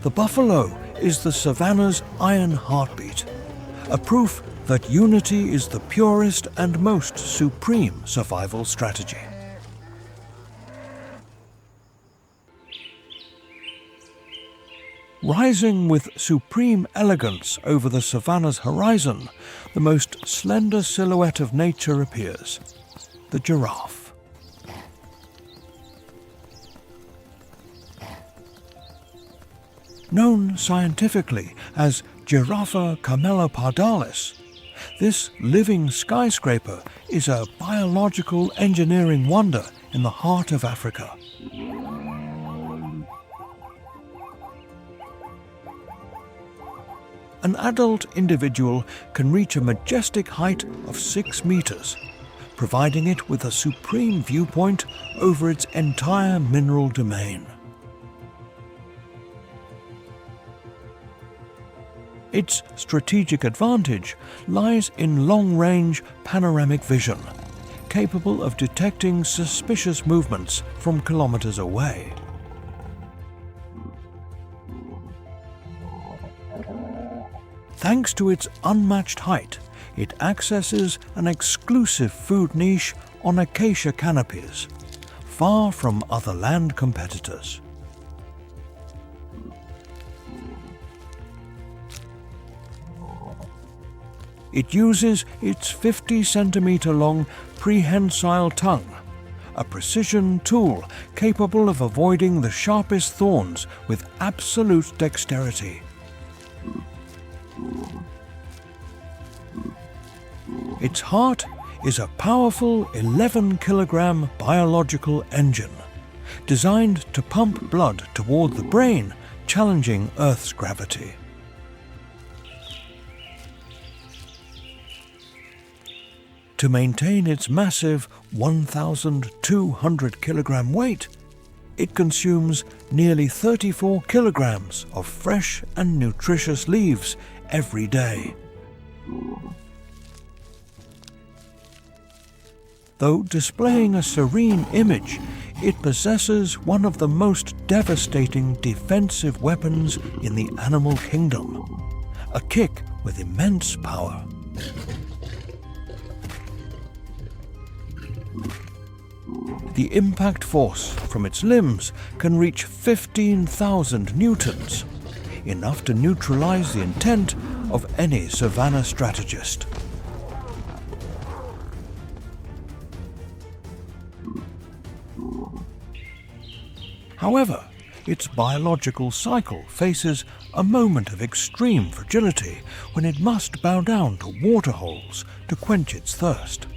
The buffalo is the savanna's iron heartbeat, a proof that unity is the purest and most supreme survival strategy. Rising with supreme elegance over the savanna's horizon, the most slender silhouette of nature appears, the giraffe. Known scientifically as Giraffa camelopardalis, this living skyscraper is a biological engineering wonder in the heart of Africa. An adult individual can reach a majestic height of 6 meters, providing it with a supreme viewpoint over its entire mineral domain. Its strategic advantage lies in long-range panoramic vision, capable of detecting suspicious movements from kilometers away. Thanks to its unmatched height, it accesses an exclusive food niche on acacia canopies, far from other land competitors. It uses its 50-centimeter-long prehensile tongue, a precision tool capable of avoiding the sharpest thorns with absolute dexterity. Its heart is a powerful 11-kilogram biological engine, designed to pump blood toward the brain, challenging Earth's gravity. To maintain its massive 1,200-kilogram weight, it consumes nearly 34 kilograms of fresh and nutritious leaves every day. Though displaying a serene image, it possesses one of the most devastating defensive weapons in the animal kingdom, a kick with immense power. The impact force from its limbs can reach 15,000 newtons, enough to neutralize the intent of any savanna strategist. However, its biological cycle faces a moment of extreme fragility when it must bow down to waterholes to quench its thirst.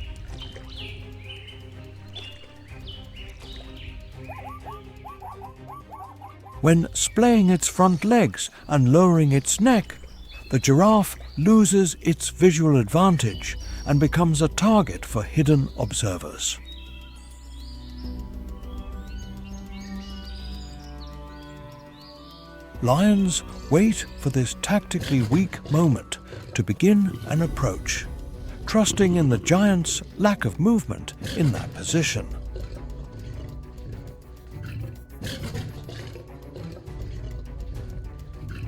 When splaying its front legs and lowering its neck, the giraffe loses its visual advantage and becomes a target for hidden observers. Lions wait for this tactically weak moment to begin an approach, trusting in the giant's lack of movement in that position.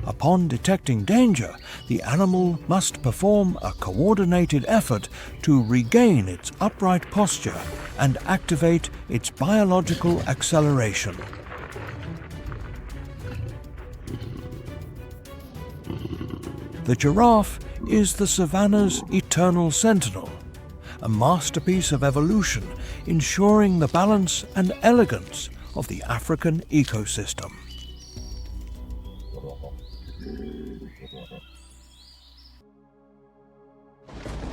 Upon detecting danger, the animal must perform a coordinated effort to regain its upright posture and activate its biological acceleration. The giraffe is the savanna's eternal sentinel, a masterpiece of evolution ensuring the balance and elegance of the African ecosystem.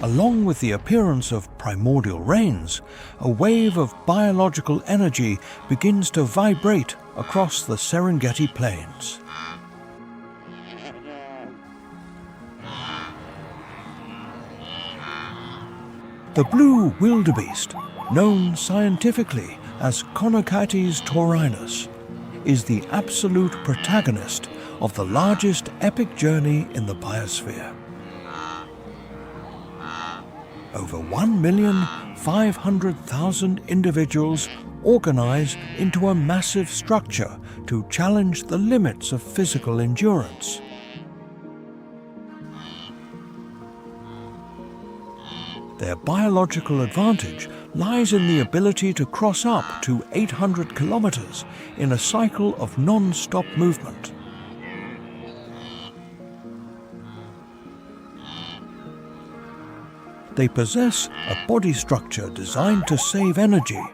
Along with the appearance of primordial rains, a wave of biological energy begins to vibrate across the Serengeti plains. The blue wildebeest, known scientifically as Conochates taurinus, is the absolute protagonist of the largest epic journey in the biosphere. Over 1,500,000 individuals organize into a massive structure to challenge the limits of physical endurance. Their biological advantage lies in the ability to cross up to 800 kilometers in a cycle of non-stop movement. They possess a body structure designed to save energy,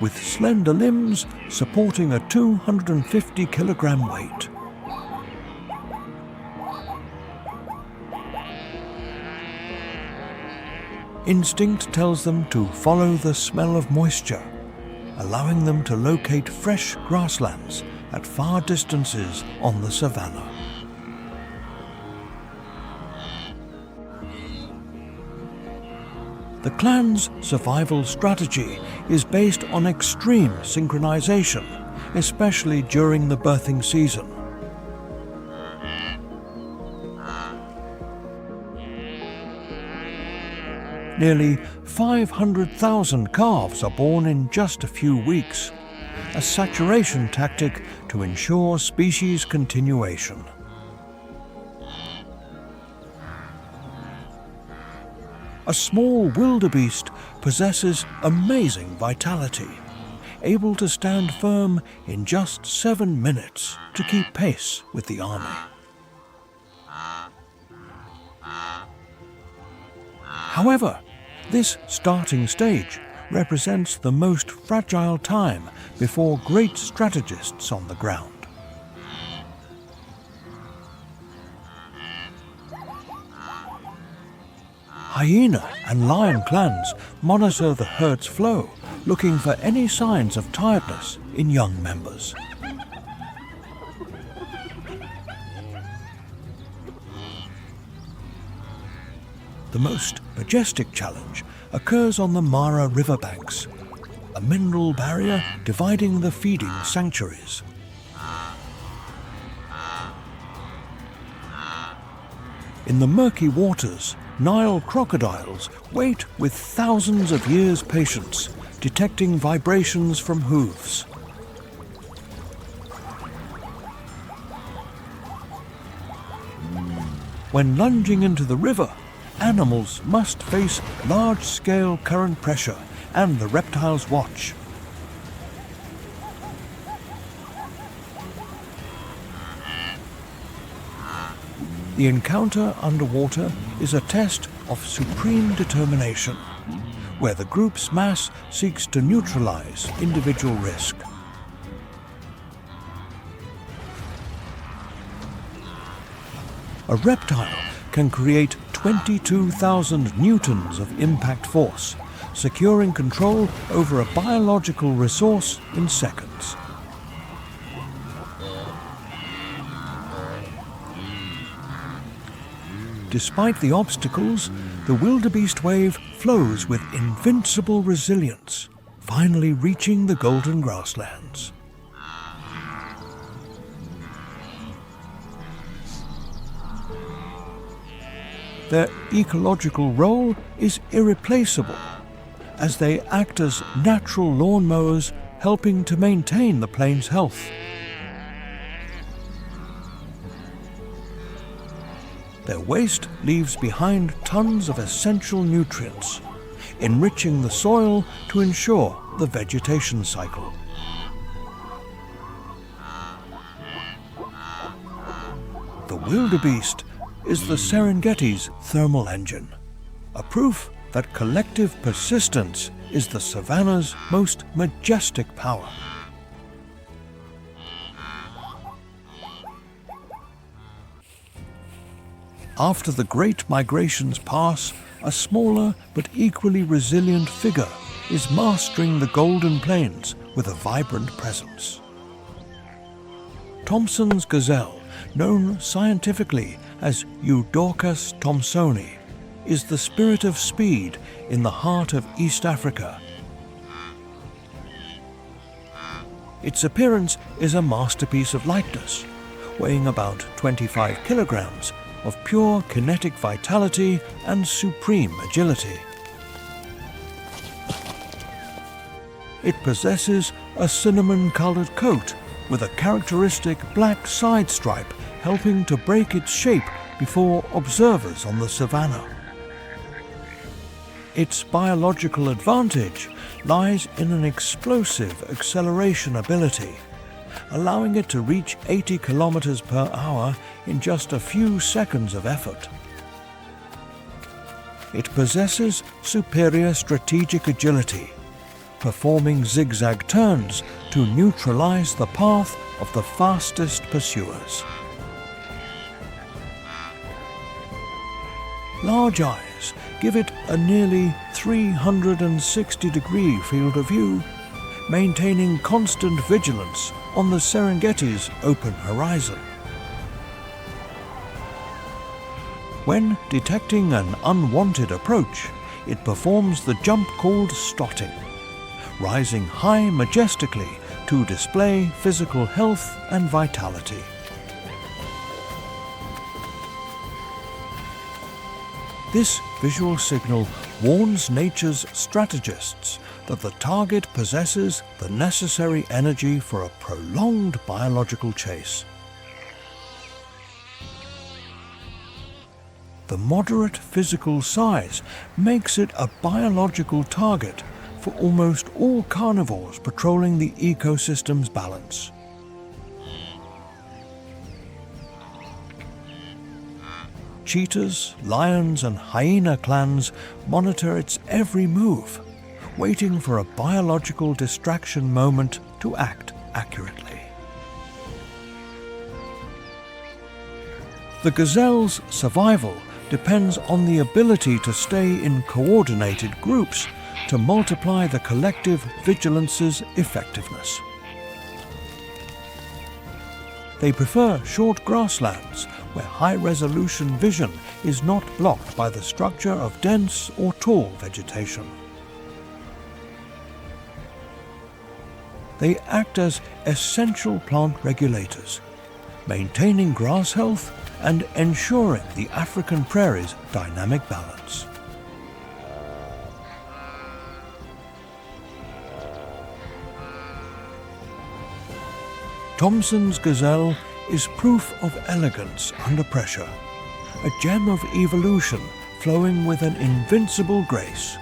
with slender limbs supporting a 250-kilogram weight. Instinct tells them to follow the smell of moisture, allowing them to locate fresh grasslands at far distances on the savanna. The clan's survival strategy is based on extreme synchronization, especially during the birthing season. Nearly 500,000 calves are born in just a few weeks, a saturation tactic to ensure species continuation. A small wildebeest possesses amazing vitality, able to stand firm in just 7 minutes to keep pace with the army. However, this starting stage represents the most fragile time before great strategists on the ground. Hyena and lion clans monitor the herd's flow, looking for any signs of tiredness in young members. The most majestic challenge occurs on the Mara riverbanks, a mineral barrier dividing the feeding sanctuaries. In the murky waters, Nile crocodiles wait with thousands of years' patience, detecting vibrations from hooves. When lunging into the river, animals must face large-scale current pressure and the reptile's watch. The encounter underwater is a test of supreme determination, where the group's mass seeks to neutralize individual risk. A reptile can create 22,000 newtons of impact force, securing control over a biological resource in seconds. Despite the obstacles, the wildebeest wave flows with invincible resilience, finally reaching the golden grasslands. their ecological role is irreplaceable, as they act as natural lawnmowers, helping to maintain the plain's health. Their waste leaves behind tons of essential nutrients, enriching the soil to ensure the vegetation cycle. The wildebeest is the Serengeti's thermal engine, a proof that collective persistence is the savanna's most majestic power. After the great migrations pass, a smaller but equally resilient figure is mastering the golden plains with a vibrant presence. Thomson's gazelle, known scientifically as Eudorcus thomsoni, is the spirit of speed in the heart of East Africa. Its appearance is a masterpiece of lightness, weighing about 25 kilograms of pure kinetic vitality and supreme agility. It possesses a cinnamon-colored coat with a characteristic black side stripe helping to break its shape before observers on the savanna. Its biological advantage lies in an explosive acceleration ability, allowing it to reach 80 kilometers per hour in just a few seconds of effort. It possesses superior strategic agility, performing zigzag turns to neutralize the path of the fastest pursuers. Large eyes give it a nearly 360-degree field of view, maintaining constant vigilance on the Serengeti's open horizon. When detecting an unwanted approach, it performs the jump called stotting, rising high majestically to display physical health and vitality. This visual signal warns nature's strategists that the target possesses the necessary energy for a prolonged biological chase. The moderate physical size makes it a biological target for almost all carnivores patrolling the ecosystem's balance. Cheetahs, lions, and hyena clans monitor its every move, waiting for a biological distraction moment to act accurately. The gazelle's survival depends on the ability to stay in coordinated groups to multiply the collective vigilance's effectiveness. They prefer short grasslands where high-resolution vision is not blocked by the structure of dense or tall vegetation. They act as essential plant regulators, maintaining grass health and ensuring the African prairie's dynamic balance. Thomson's gazelle is proof of elegance under pressure, a gem of evolution flowing with an invincible grace.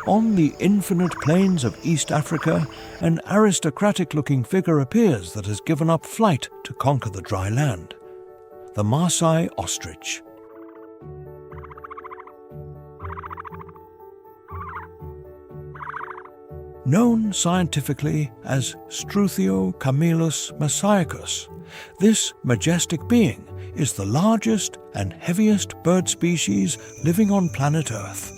On the infinite plains of East Africa, an aristocratic-looking figure appears that has given up flight to conquer the dry land: the Maasai ostrich. Known scientifically as Struthio camelus masiacus, this majestic being is the largest and heaviest bird species living on planet Earth.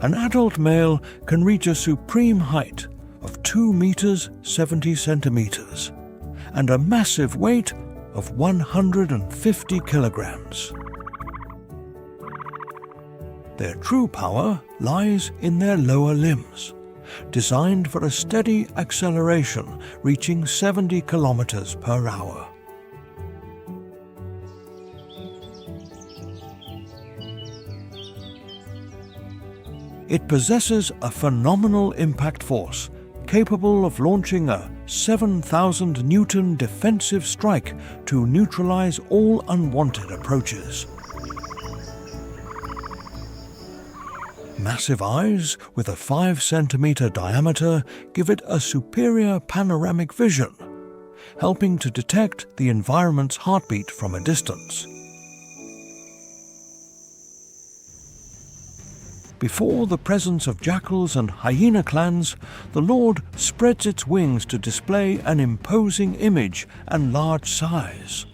An adult male can reach a supreme height of 2 meters 70 centimeters and a massive weight of 150 kilograms. Their true power lies in their lower limbs, designed for a steady acceleration reaching 70 kilometers per hour. It possesses a phenomenal impact force, capable of launching a 7,000 Newton defensive strike to neutralize all unwanted approaches. Massive eyes with a 5-centimeter diameter give it a superior panoramic vision, helping to detect the environment's heartbeat from a distance. Before the presence of jackals and hyena clans, the lord spreads its wings to display an imposing image and large size.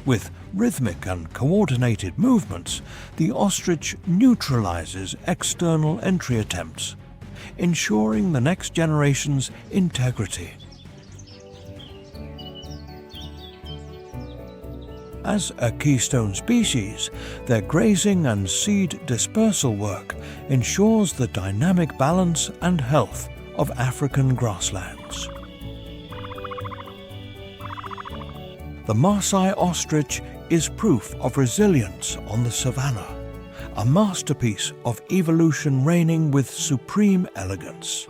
With rhythmic and coordinated movements, the ostrich neutralizes external entry attempts, ensuring the next generation's integrity. As a keystone species, their grazing and seed dispersal work ensures the dynamic balance and health of African grasslands. The Maasai ostrich is proof of resilience on the savanna, a masterpiece of evolution reigning with supreme elegance.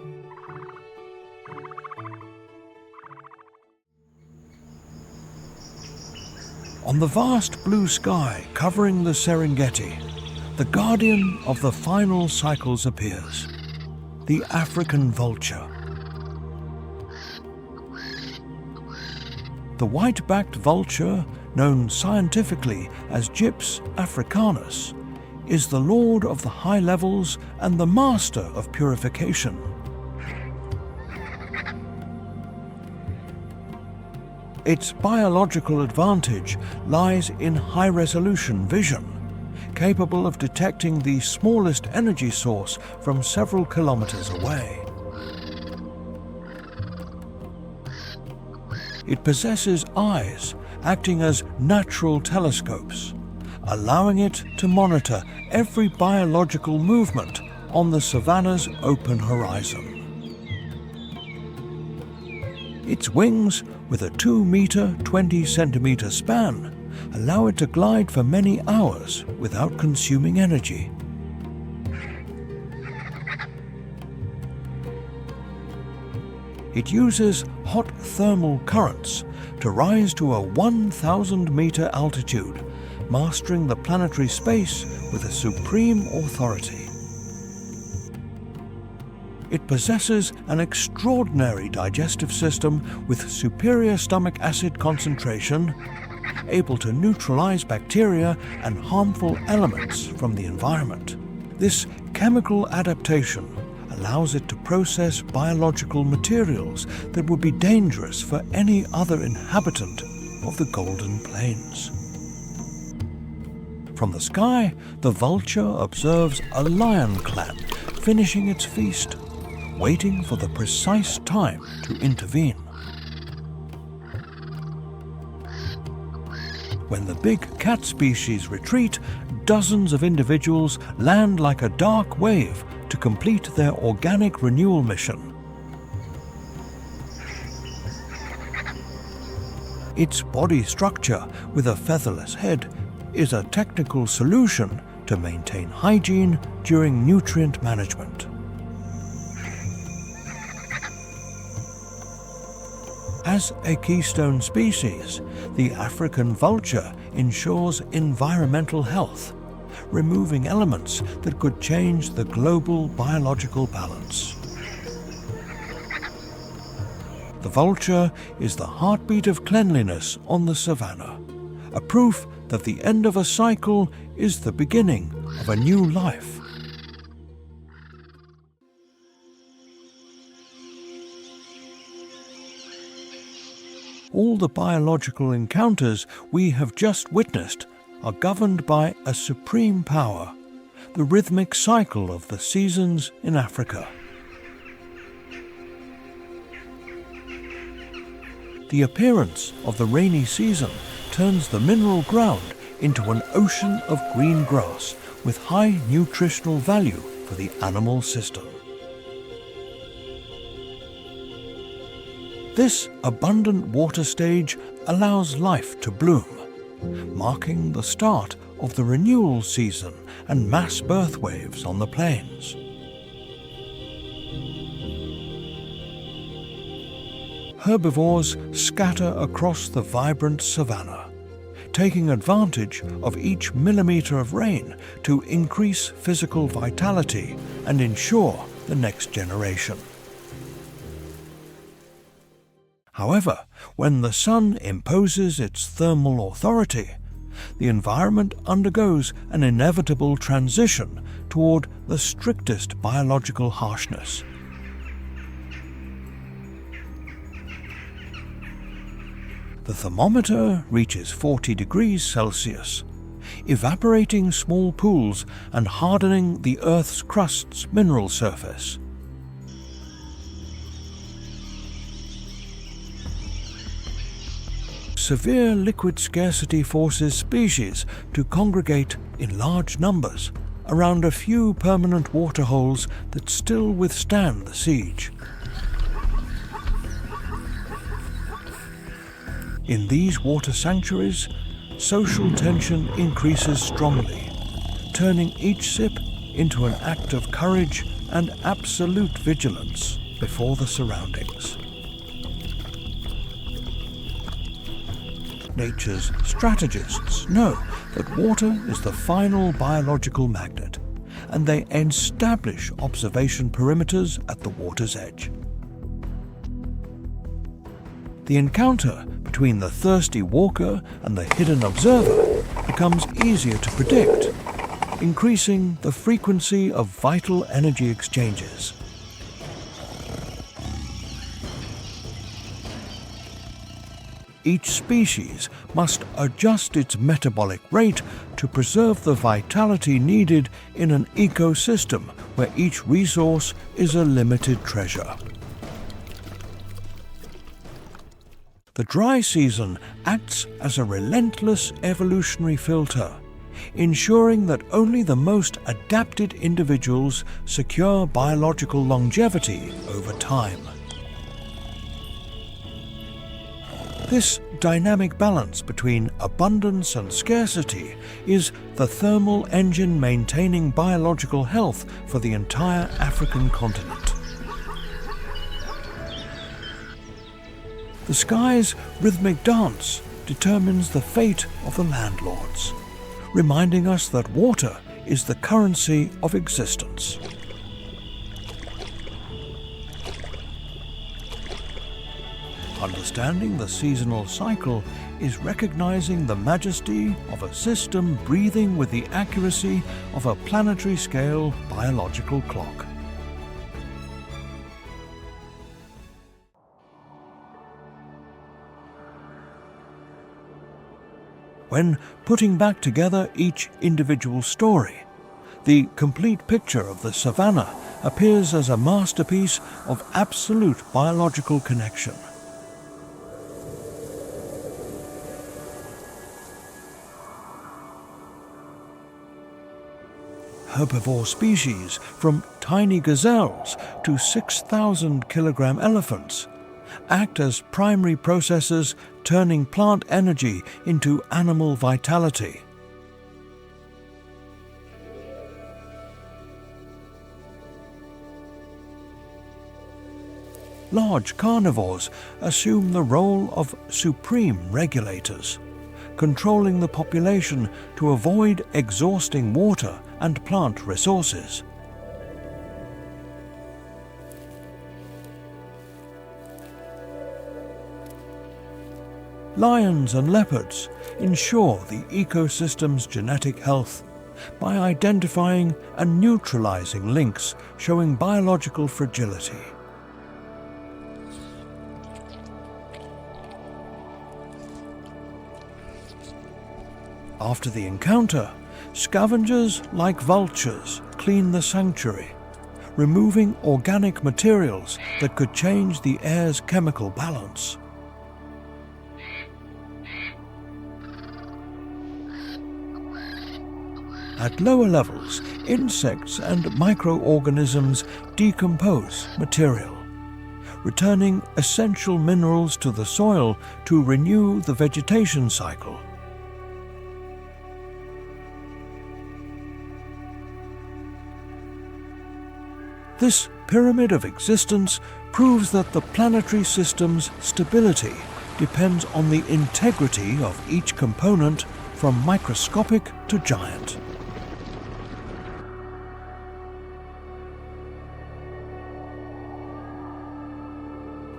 On the vast blue sky covering the Serengeti, the guardian of the final cycles appears, the African vulture. The white-backed vulture, known scientifically as Gyps africanus, is the lord of the high levels and the master of purification. Its biological advantage lies in high-resolution vision, capable of detecting the smallest energy source from several kilometers away. It possesses eyes acting as natural telescopes, allowing it to monitor every biological movement on the savanna's open horizon. Its wings, with a 2-meter, 20-centimeter span, allow it to glide for many hours without consuming energy. It uses hot thermal currents to rise to a 1,000-meter altitude, mastering the planetary space with a supreme authority. It possesses an extraordinary digestive system with superior stomach acid concentration, able to neutralize bacteria and harmful elements from the environment. This chemical adaptation allows it to process biological materials that would be dangerous for any other inhabitant of the Golden Plains. From the sky, the vulture observes a lion clan finishing its feast, waiting for the precise time to intervene. When the big cat species retreat, dozens of individuals land like a dark wave to complete their organic renewal mission. Its body structure, with a featherless head, is a technical solution to maintain hygiene during nutrient management. As a keystone species, the African vulture ensures environmental health, removing elements that could change the global biological balance. The vulture is the heartbeat of cleanliness on the savanna, a proof that the end of a cycle is the beginning of a new life. All the biological encounters we have just witnessed are governed by a supreme power, the rhythmic cycle of the seasons in Africa. The appearance of the rainy season turns the mineral ground into an ocean of green grass with high nutritional value for the animal system. This abundant water stage allows life to bloom, marking the start of the renewal season and mass birth waves on the plains. Herbivores scatter across the vibrant savanna, taking advantage of each millimetre of rain to increase physical vitality and ensure the next generation. However, when the sun imposes its thermal authority, the environment undergoes an inevitable transition toward the strictest biological harshness. The thermometer reaches 40 degrees Celsius, evaporating small pools and hardening the Earth's crust's mineral surface. Severe liquid scarcity forces species to congregate in large numbers around a few permanent waterholes that still withstand the siege. In these water sanctuaries, social tension increases strongly, turning each sip into an act of courage and absolute vigilance before the surroundings. Nature's strategists know that water is the final biological magnet, and they establish observation perimeters at the water's edge. The encounter between the thirsty walker and the hidden observer becomes easier to predict, increasing the frequency of vital energy exchanges. Each species must adjust its metabolic rate to preserve the vitality needed in an ecosystem where each resource is a limited treasure. The dry season acts as a relentless evolutionary filter, ensuring that only the most adapted individuals secure biological longevity over time. This dynamic balance between abundance and scarcity is the thermal engine maintaining biological health for the entire African continent. The sky's rhythmic dance determines the fate of the landlords, reminding us that water is the currency of existence. Understanding the seasonal cycle is recognizing the majesty of a system breathing with the accuracy of a planetary scale biological clock. When putting back together each individual story, the complete picture of the savanna appears as a masterpiece of absolute biological connection. Herbivore species, from tiny gazelles to 6,000-kilogram elephants, act as primary processors, turning plant energy into animal vitality. Large carnivores assume the role of supreme regulators, controlling the population to avoid exhausting water and plant resources. Lions and leopards ensure the ecosystem's genetic health by identifying and neutralizing links showing biological fragility. After the encounter, scavengers like vultures clean the sanctuary, removing organic materials that could change the air's chemical balance. at lower levels, insects and microorganisms decompose material, returning essential minerals to the soil to renew the vegetation cycle. This pyramid of existence proves that the planetary system's stability depends on the integrity of each component, from microscopic to giant.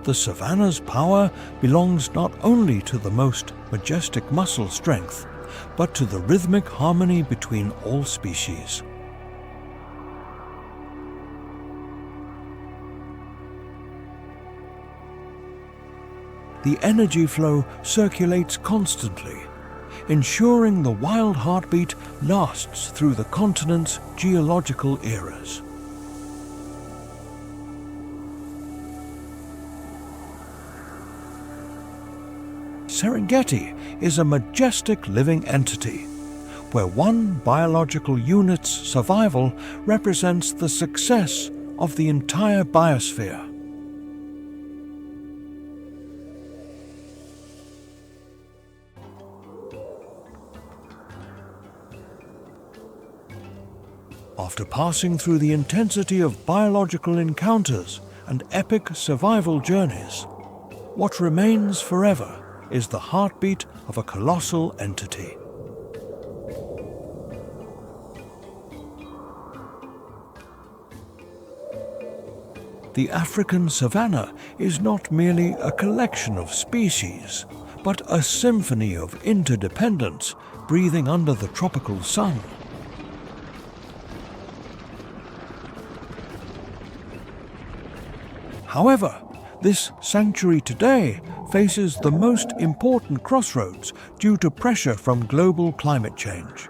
The savanna's power belongs not only to the most majestic muscle strength, but to the rhythmic harmony between all species. The energy flow circulates constantly, ensuring the wild heartbeat lasts through the continent's geological eras. Serengeti is a majestic living entity, where one biological unit's survival represents the success of the entire biosphere. After passing through the intensity of biological encounters and epic survival journeys, what remains forever is the heartbeat of a colossal entity. The African savanna is not merely a collection of species, but a symphony of interdependence breathing under the tropical sun. However, this sanctuary today faces the most important crossroads due to pressure from global climate change.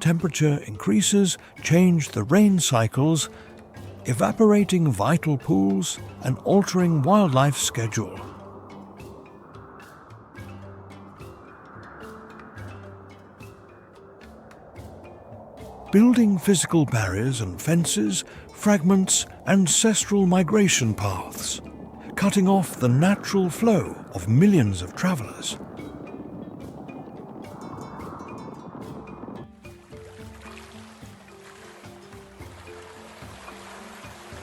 Temperature increases change the rain cycles, evaporating vital pools and altering wildlife schedule. Building physical barriers and fences fragments ancestral migration paths, cutting off the natural flow of millions of travelers.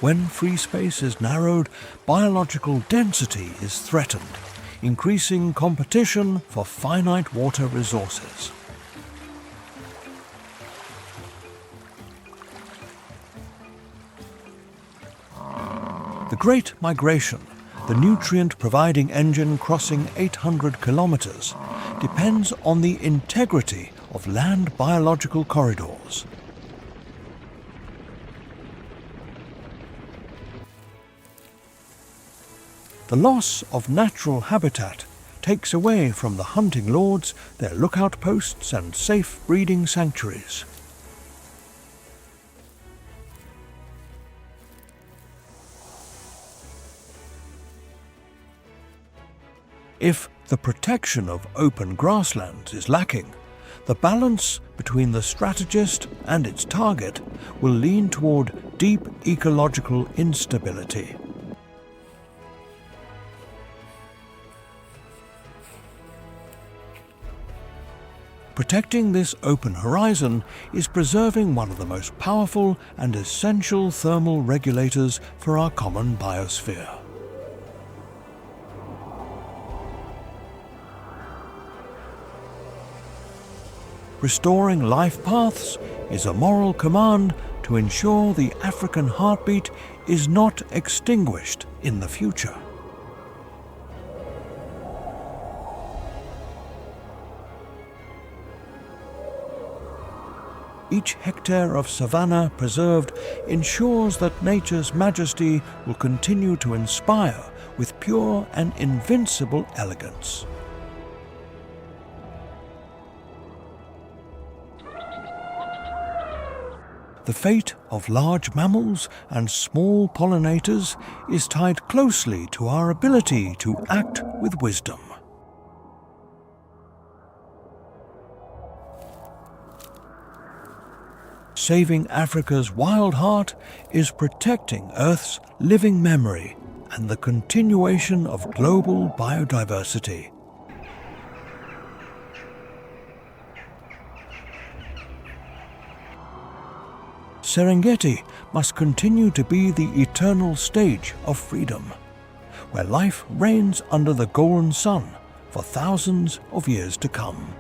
When free space is narrowed, biological density is threatened, increasing competition for finite water resources. The Great Migration, the nutrient-providing engine crossing 800 kilometers, depends on the integrity of land biological corridors. The loss of natural habitat takes away from the hunting lords their lookout posts and safe breeding sanctuaries. If the protection of open grasslands is lacking, the balance between the strategist and its target will lean toward deep ecological instability. Protecting this open horizon is preserving one of the most powerful and essential thermal regulators for our common biosphere. Restoring life paths is a moral command to ensure the African heartbeat is not extinguished in the future. Each hectare of savanna preserved ensures that nature's majesty will continue to inspire with pure and invincible elegance. the fate of large mammals and small pollinators is tied closely to our ability to act with wisdom. Saving Africa's wild heart is protecting Earth's living memory and the continuation of global biodiversity. Serengeti must continue to be the eternal stage of freedom, where life reigns under the golden sun for thousands of years to come.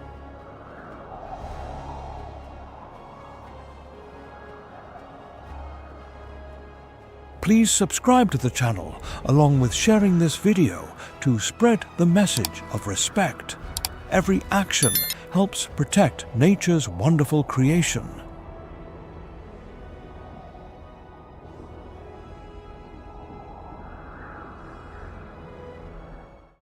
Please subscribe to the channel along with sharing this video to spread the message of respect. Every action helps protect nature's wonderful creation.